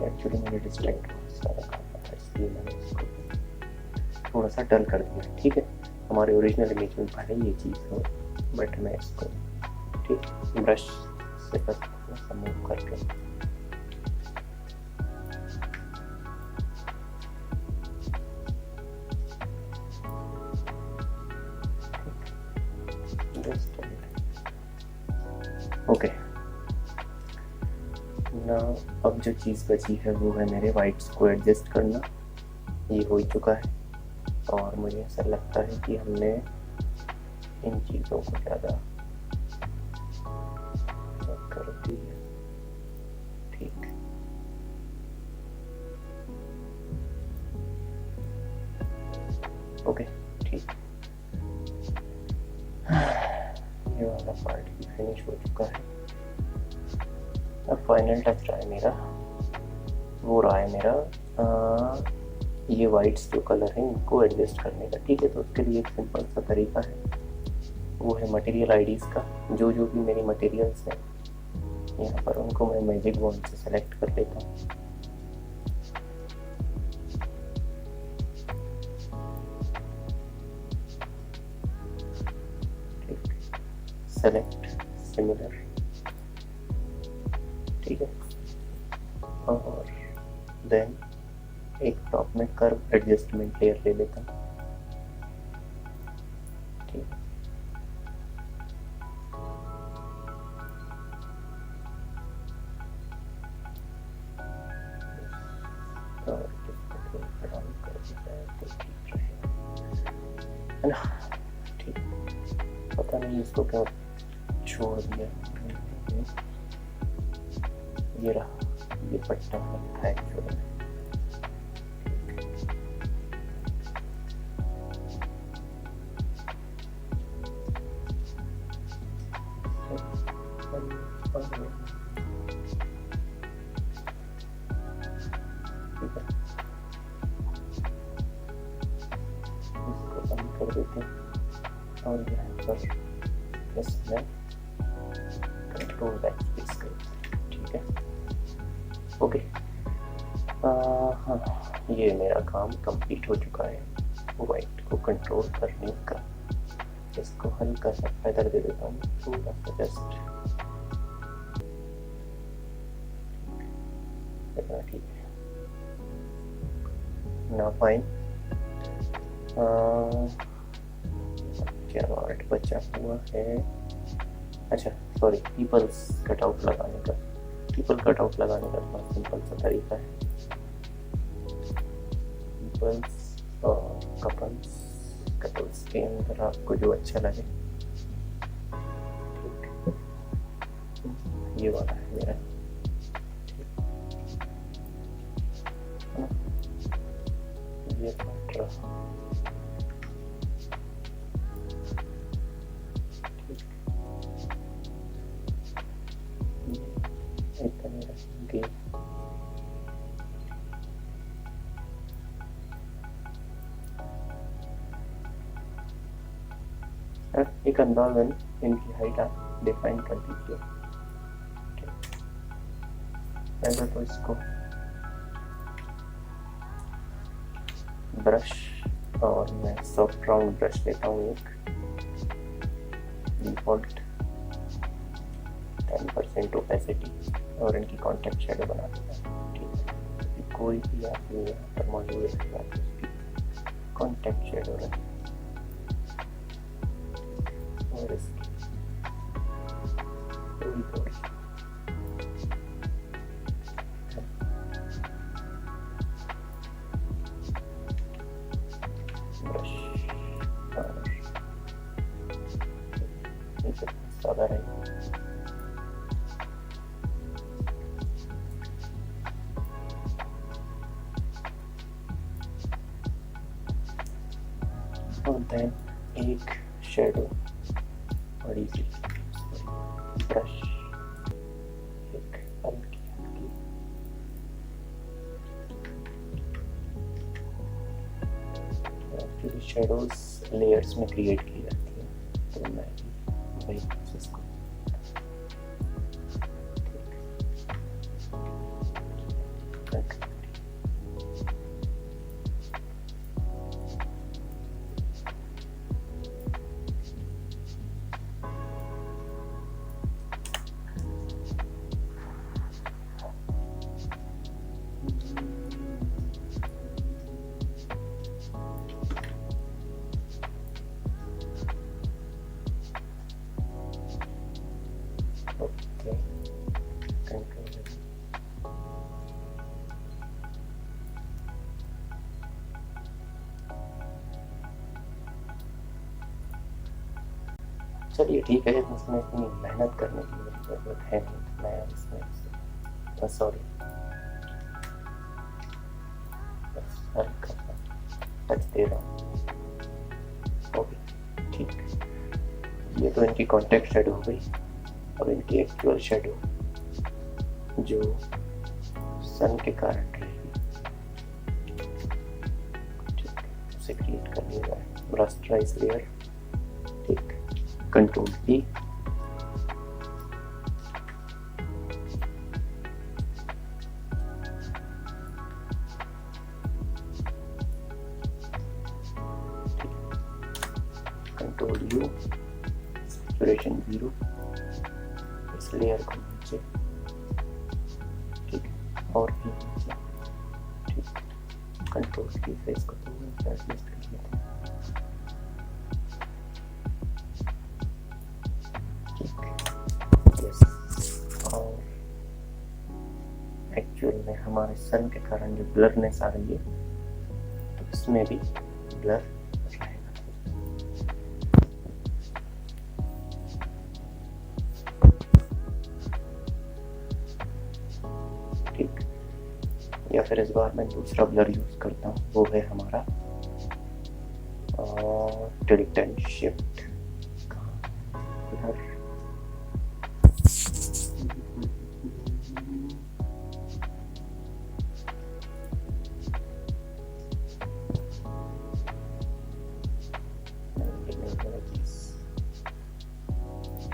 एक्चुअली मुझे डिस्ट्रैक्ट बहुत सारा काम था, इसलिए मैंने इसको थोड़ा सा डल कर दिया। ठीक है, हमारे ओरिजिनल इमेज में भले ये चीज़ हो, बट मैं इसको ठीक ब्रश से बस थोड़ा सा मूव करके ओके ना। अब जो चीज़ बची है वो है मेरे वाइट्स को एडजस्ट करना। ये हो ही चुका है और मुझे ऐसा लगता है कि हमने इन चीज़ों को ज़्यादा कर दिया। ठीक, ओके ठीक, ये वाला पार्ट भी फिनिश हो चुका है। अब फाइनल टच रहा है मेरा, वो रहा है मेरा ये वाइट्स जो कलर है इनको एडजस्ट करने का। ठीक है, तो उसके लिए एक सिंपल सा तरीका है, वो है मटेरियल आईडीज़ का। जो भी मेरी मटेरियल्स हैं यहाँ पर उनको मैं मैजिक वॉन्ड से सेलेक्ट कर लेता हूँ। ठीक, सेलेक्ट सिमिलर, ठीक है, और देन एक टॉप में कर्व एडजस्टमेंट लेयर ले लेता हूँ। ठीक, और इसको थोड़ा डाउन कर देता है तो ठीक रहेगा, है ना। ठीक, पता नहीं इसको क्यों छोड़ दिया। ये रहा, ये पट्टा लगता है एक्चुअली। इसको बंद कर देते हैं और यहाँ पर इसमें कंट्रोल बैकस्पेस कर, ठीक है, ओके। हाँ, ये मेरा काम कंप्लीट हो चुका है वाइट को कंट्रोल करने का। इसको हल्का सा फेदर दे देता हूँ, थोड़ा सा जस्ट, ठीक है ना। फाइन, क्या आर्ट बचा हुआ है? अच्छा सॉरी, पीपल्स कटआउट लगाने का। पीपल कटआउट लगाने का बहुत सिंपल सा तरीका है। पीपल्स और कपल्स के अंदर आपको जो अच्छा लगे, ठीक, ये वाला है मेरा। ये पार्ट रहा। इतना रखेंगे। एक अंदाजन इनकी हाइट आप डिफाइन कर दीजिए। पहले तो इसको ब्रश, और मैं सॉफ्ट राउंड ब्रश लेता हूँ एक डिफॉल्ट 10% ओपेसिटी, और इनकी कॉन्टेक्ट शेडो बना देता हूँ। ठीक है, कोई भी आप यहाँ पर मौजूद है कॉन्टेक्ट शेडो रखें, और इसकी थोड़ी ब्रश ज़्यादा रहेगा। और देन एक शेडो बड़ी सी ब्रश, एक हल्की एक्चुअली शेडोज लेयर्स में क्रिएट की जाती है, तो मैं वही प्रोसेस को चलिए ठीक है, इसमें इतनी मेहनत करने की जरूरत है नहीं। मैं इसमें सॉरी बस हल्का सा टच दे रहा हूँ। ओके ठीक, ये तो इनकी कॉन्टेक्ट शेडो हो गई। अब इनकी एक्चुअल शेडो जो सन के कारण रहेगी, ठीक, उसे क्रिएट कर लिया जाए। रास्टराइज लेयर, ठीक, control E, control U, saturation 0, इस लेयर को नीचे, ठीक, और भी नीचे, ठीक, कंट्रोल की फेस को एडजस्ट कर लेते हैं। और एक्चुअल में हमारे सन के कारण जो ब्लरनेस आ रही है, तो इसमें भी ब्लर रहेगा। ठीक, या फिर इस बार मैं दूसरा ब्लर यूज करता हूँ, वो है हमारा tilt and shift blur.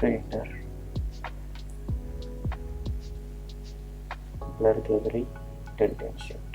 filter, blur gallery, tilt and shift.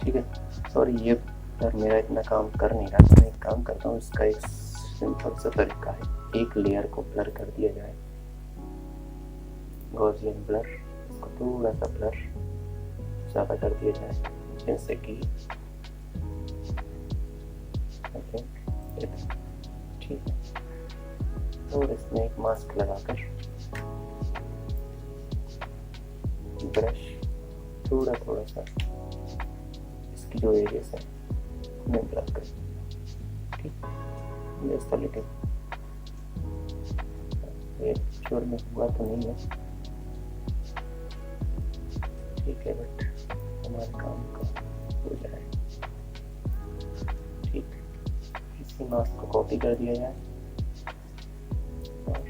ठीक है। सॉरी ये यार मेरा इतना काम कर नहीं रहा, तो मैं एक काम करता हूँ, इसका एक सिंपल सा तरीका है, एक लेयर को ब्लर कर दिया जाए, गॉसियन ब्लर, इसको थोड़ा सा ब्लर ज़्यादा कर दिया जाए, जैसे कि ठीक है। और इसमें एक मास्क लगाकर ब्रश थोड़ा थोड़ा सा इसकी जो एरियाज है मैं ब्लर कर, ठीक, जैसा लिटिल ये श्योर में हुआ तो नहीं है, ठीक है, बट हमारे काम का हो जाए, ठीक। इसी मास्क को कॉपी कर दिया जाए और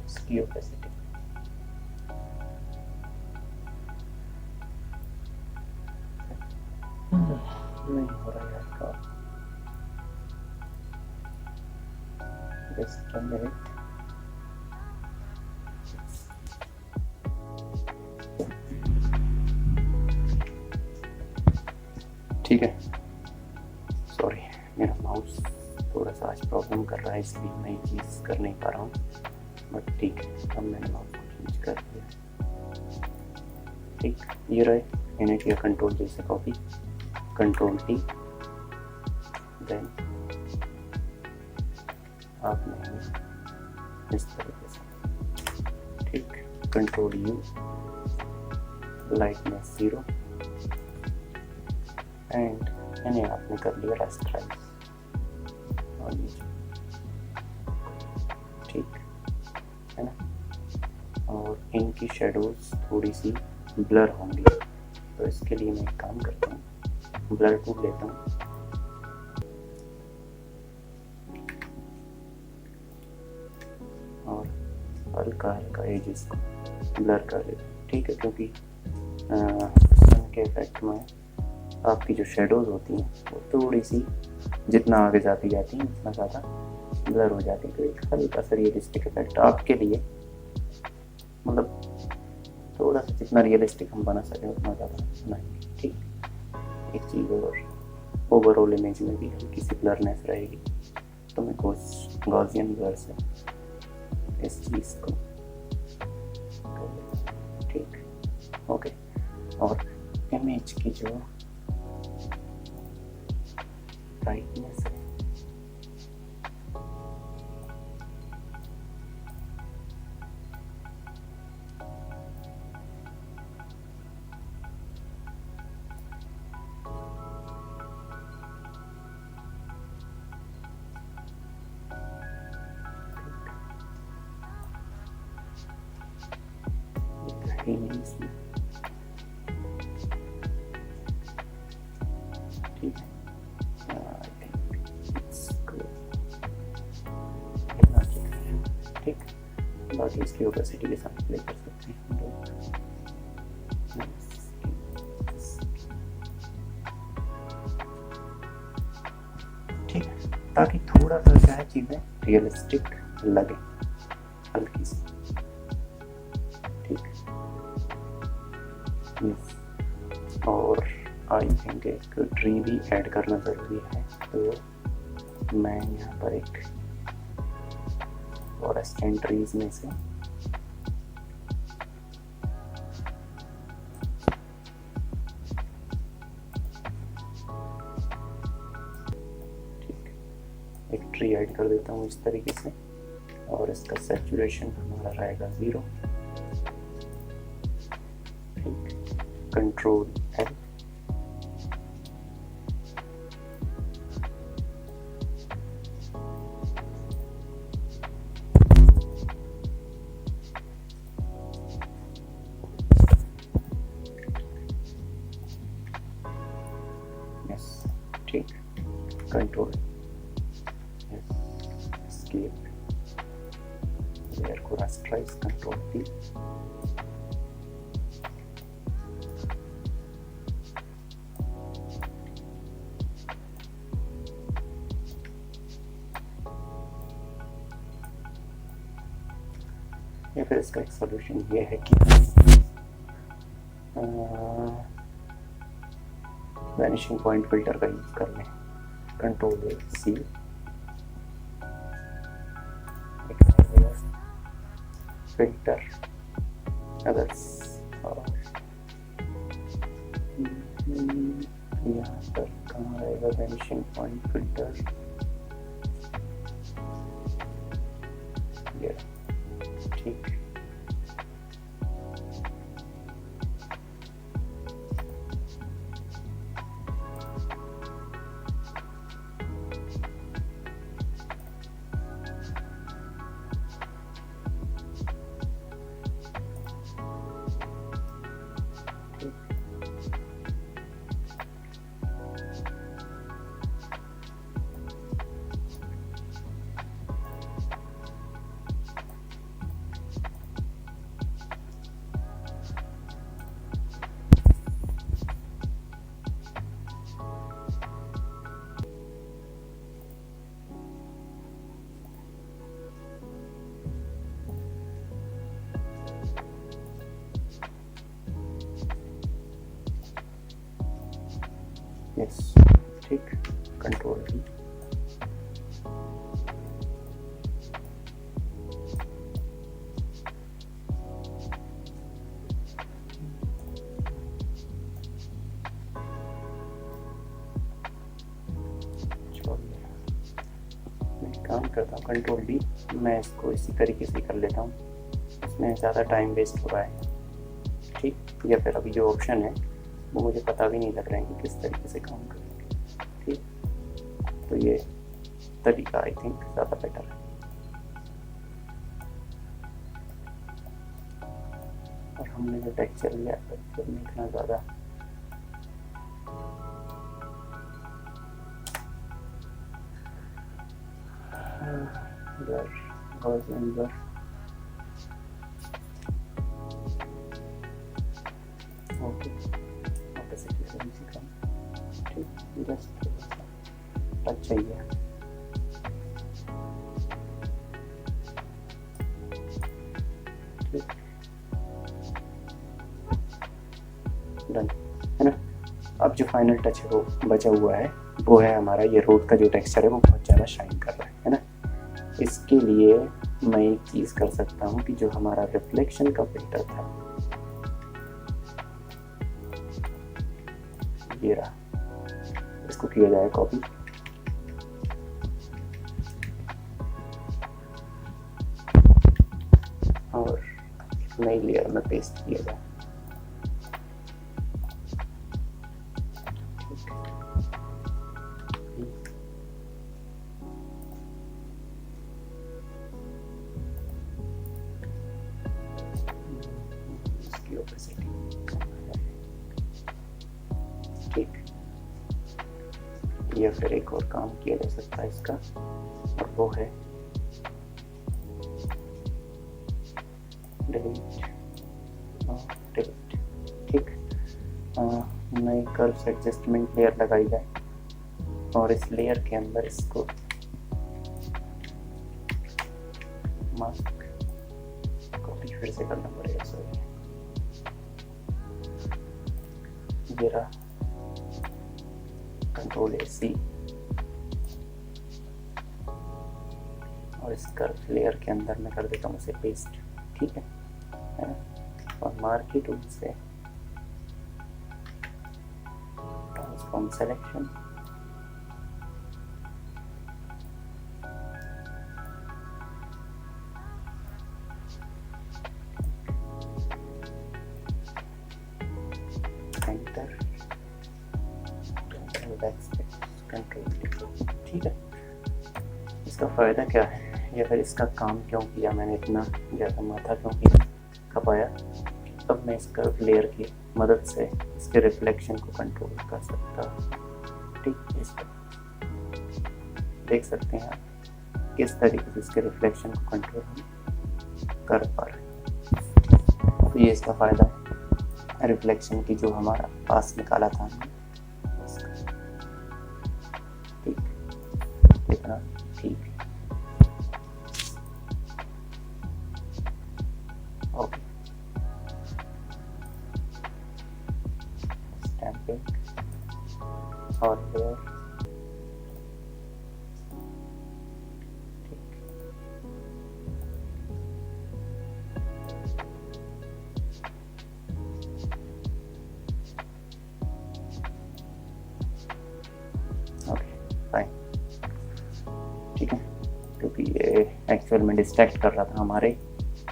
इसकी ओपेसिटी नहीं हो रहा है काम, जस्ट 1 मिनट। ठीक है, सॉरी मेरा माउस थोड़ा सा आज प्रॉब्लम कर रहा है, इसलिए मैं ये चीज़ कर नहीं पा रहा हूँ, बट ठीक है, अब मैंने माउस को चेंज कर दिया, ठीक। ये रहे इन्हें किया कंट्रोल जैसे कॉपी, कंट्रोल टी, देन आपने इस तरीके से, ठीक, कंट्रोल यू, लाइटनेस 0 एंड इन्हें आपने कर लिया रास्टराइज और नीचे, ठीक है ना। और इनकी शेडोज थोड़ी सी ब्लर होंगी, तो इसके लिए मैं एक काम करता हूँ, ब्लर टूल लेता हूँ, और हल्का हल्का एजेस को ब्लर कर लेता हूँ, ठीक है, क्योंकि सन के इफेक्ट में आपकी जो शेडोज होती हैं वो थोड़ी सी जितना आगे जाती जाती हैं उतना ज़्यादा ब्लर हो जाती है, तो एक हल्का सा रियलिस्टिक इफेक्ट आपके लिए, मतलब थोड़ा सा जितना रियलिस्टिक हम बना सकें उतना ज़्यादा बनाएंगे, ठीक। एक चीज़ और, ओवरऑल इमेज में भी हल्की सी ब्लरनेस रहेगी, तो मैं गॉसियन ब्लर से इस चीज़ को कर लेता हूँ, ठीक, ओके। और इमेज की जो ब्राइटनेस है ही नहीं इसमें, ठीक है, ठीक, बाकी इसकी ओपेसिटी के साथ प्ले कर सकते हैं लोग, ठीक है, ताकि थोड़ा सा क्या है चीज़ें रियलिस्टिक लगे, हल्की सी, ठीक। और आई थिंक एक ट्री भी ऐड करना ज़रूरी है, तो मैं यहाँ पर एक फॉरेस्ट एंड ट्रीज में से ठीक एक ट्री ऐड कर देता हूँ इस तरीके से, और इसका सैचुरेशन हमारा रहेगा 0, ठीक, कंट्रोल L, यस, ठीक, कंट्रोल एस्केप, लेयर को रास्टराइज, कंट्रोल P, या फिर इसका एक सोल्यूशन ये है कि वैनिशिंग पॉइंट फिल्टर का यूज़ कर लें, control A C, filter others, और यहाँ पर कहाँ रहेगा वैनिशिंग पॉइंट फिल्टर, ये ठीक। यस ठीक, कंट्रोल डी, मैं काम करता हूँ कंट्रोल डी, मैं इसको इसी तरीके से कर लेता हूँ, इसमें ज़्यादा टाइम वेस्ट हो रहा है ठीक, या फिर अभी जो ऑप्शन है वो मुझे पता भी नहीं लग रहा है कि किस तरीके से काम करेंगे ठीक, तो ये तरीका आई थिंक ज़्यादा बेटर है। और हमने जो टेक्सचर लिया टेक्सचर में इतना ज़्यादा ओके जस्ट टच चाहिए, ठीक डन है ना। अब जो फाइनल टच है वो बचा हुआ है, वो है हमारा ये रोड का जो टेक्सचर है वो बहुत ज़्यादा शाइन कर रहा है ना। इसके लिए मैं एक चीज़ कर सकता हूँ कि जो हमारा रिफ्लेक्शन का फिल्टर था ये रहा, इसको किया जाए कॉपी, और नई लेयर में पेस्ट किया जाए। इसकी ओपेसिटी ठीक, या फिर एक और काम किया जा सकता है इसका, और वो है डिलीट ठीक। नई कर्व्स एडजस्टमेंट लेयर लगाई जाए और इस लेयर के अंदर इसको मास्क कॉपी फिर से करना पड़ेगा, सॉरी ये रहा, कंट्रोल ए सी, और इस कर्व लेयर के अंदर मैं कर देता हूँ उसे पेस्ट ठीक है, और मार्की टूल से ट्रांसफॉर्म सिलेक्शन, एंटर, कंट्रोल ठीक है। इसका फ़ायदा क्या है या फिर इसका काम क्यों किया मैंने, इतना ज़्यादा माथा क्यों किया खपाया। अब मैं इस कर्व लेयर की मदद से इसके रिफ्लेक्शन को कंट्रोल कर सकता हूँ ठीक। इस पर देख सकते हैं आप किस तरीके से इसके रिफ्लेक्शन को कंट्रोल कर पा रहे हैं। तो ये इसका फ़ायदा है रिफ्लेक्शन की जो हमारा पास निकाला था ठीक, इतना ठीक है ओके। एक्चुअल में डिस्ट्रैक्ट कर रहा था हमारे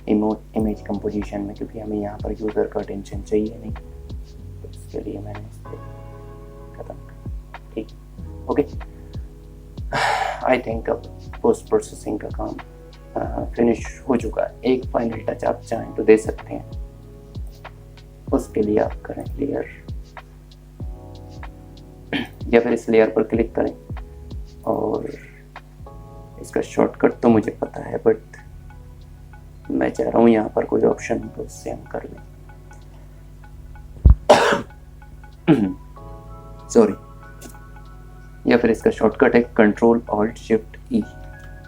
इमेज कंपोजिशन में, क्योंकि हमें यहाँ पर यूज़र का अटेंशन चाहिए नहीं, तो इसके लिए मैंने इसको ख़त्म कर। ठीक, ओके। आई थिंक अब पोस्ट प्रोसेसिंग का काम फिनिश हो चुका है। एक फाइनल टच आप चाहें तो दे सकते हैं, उसके लिए आप करें लेयर या फिर इस लेयर पर क्लिक करें, और इसका शॉर्टकट तो मुझे पता है बट मैं चाह रहा हूँ यहाँ पर कोई ऑप्शन तो उससे हम कर लें। सॉरी, या फिर इसका शॉर्टकट है कंट्रोल ऑल्ट शिफ्ट ई।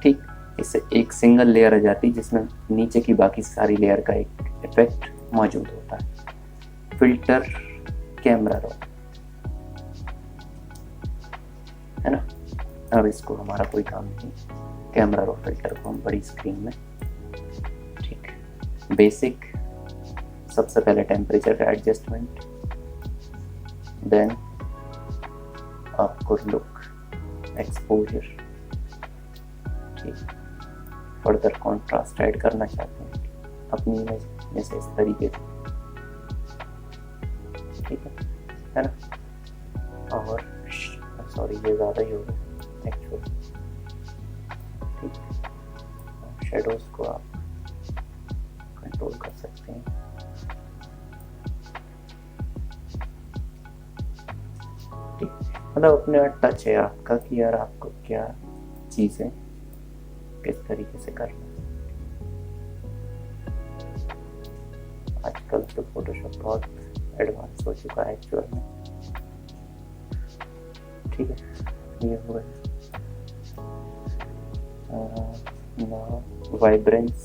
ठीक, इससे एक सिंगल लेयर आ जाती है जिसमें नीचे की बाकी सारी लेयर का एक इफेक्ट मौजूद होता है। फिल्टर कैमरा रो, है ना। अब इसको हमारा कोई काम नहीं, कैमरा रो फिल्टर को हम बड़ी स्क्रीन में, ठीक, बेसिक, सबसे पहले टेम्परेचर का एडजस्टमेंट, देन आपको लुक, एक्सपोजर, ठीक, फर्दर कॉन्ट्रास्ट ऐड करना चाहते हैं अपनी इमेज में से इस तरीके से, ठीक है ना। और सॉरी ये ज़्यादा ही हो गया एक्चुअली, ठीक। शेडोज को आप कंट्रोल कर सकते हैं, ठीक। मतलब अपने टच है आपका कि यार आपको क्या चीज़ें किस तरीके से करना है। आजकल तो फोटोशॉप बहुत एडवांस हो चुका है एक्चुअल में, ठीक है। ये हो गया वाइब्रेंस,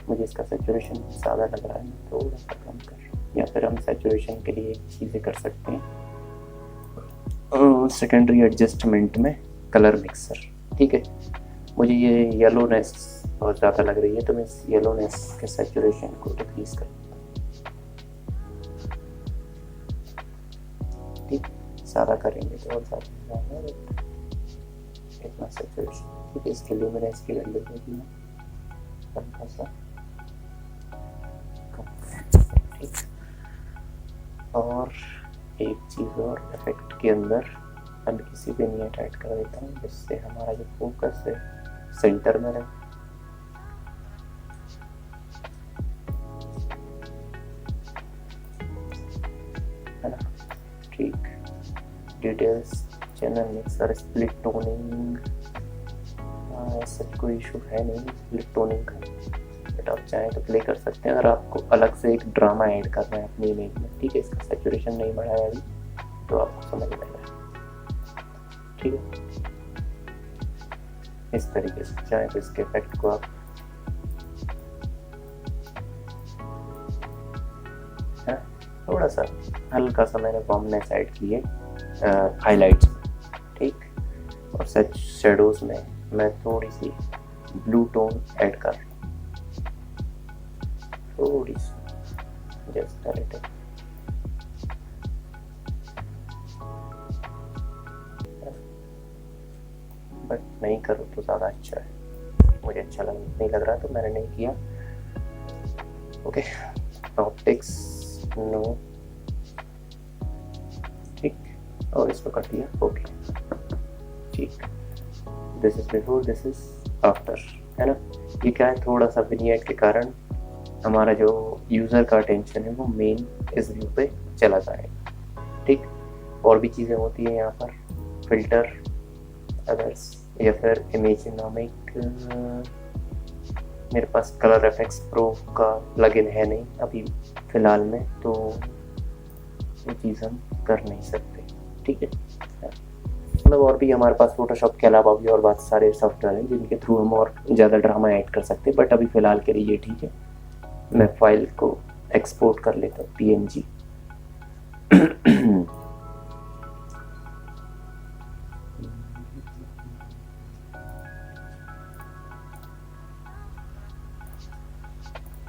मुझे इसका सैचुरेशन ज़्यादा लग रहा है, थोड़ा सा कम कर, या फिर हम सैचुरेशन के लिए चीज़ें कर सकते हैं सेकेंडरी एडजस्टमेंट में कलर मिक्सर, ठीक है। मुझे ये येलोनेस बहुत ज़्यादा लग रही है तो मैं इस येलोनेस के सैचुरेशन को डिक्रीज कर, ठीक, ज़्यादा करेंगे तो और ज़्यादा इतना सैचुरेशन, ठीक है। इसके लिए मैंने इसकी वैल्यू दे दी हल्का सा कम, ठीक। और एक चीज़ और, इफेक्ट के अंदर हल्की सी विनियट ऐड कर देता हूँ जिससे हमारा जो फोकस है सेंटर में रहे, है ना, ठीक। Details, channel mixer, split toning, ऐसा कोई इशू है नहीं स्प्लिट टोनिंग का, बट आप चाहें तो प्ले कर सकते हैं अगर आपको अलग से एक ड्रामा ऐड करना है अपनी इमेज में, ठीक है। इसका सैचुरेशन नहीं बढ़ाया अभी तो आपको समझ में आएगा, ठीक है। इस तरीके से चाहे तो इसके इफेक्ट को आप, है, थोड़ा सा हल्का सा मैंने बॉम्बनेस ऐड की है हाईलाइट्स में, ठीक। और सच शेडोज में मैं थोड़ी सी ब्लू टोन ऐड कर रहा हूँ, थोड़ी सी, जस्ट अ लिटिल, बट नहीं करो तो ज़्यादा अच्छा है, मुझे अच्छा नहीं लग रहा तो मैंने नहीं किया, ओके। ऑप्टिक्स नो, ठीक, और इसको कर दिया, ओके, ठीक। This is before, this is after, है ना। ये क्या है, थोड़ा सा विनियट के कारण हमारा जो यूज़र का अटेंशन है वो मेन इस व्यू पे चला जाएगा, ठीक। और भी चीज़ें होती है यहाँ पर, फिल्टर, अदर्स, या फिर इमेजिनॉमिक, मेरे पास कलर एफएक्स प्रो का प्लगइन है नहीं अभी फ़िलहाल में, तो वो चीज़ हम कर नहीं सकते, ठीक है। मतलब और भी हमारे पास फोटोशॉप के अलावा भी और बहुत सारे सॉफ्टवेयर हैं जिनके थ्रू हम और ज़्यादा ड्रामा ऐड कर सकते हैं, बट अभी फ़िलहाल के लिए ये ठीक है। मैं फाइल को एक्सपोर्ट कर लेता हूँ PNG,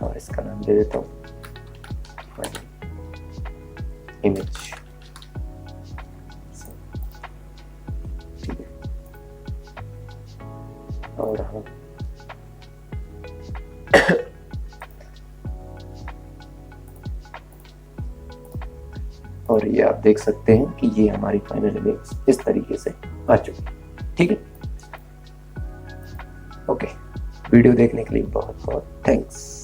और इसका नाम दे देता हूँ इमेज, ठीक है। और हम और ये आप देख सकते हैं कि ये हमारी फाइनल इमेज इस तरीके से आ चुकी है। ठीक है, ओके, वीडियो देखने के लिए बहुत बहुत थैंक्स।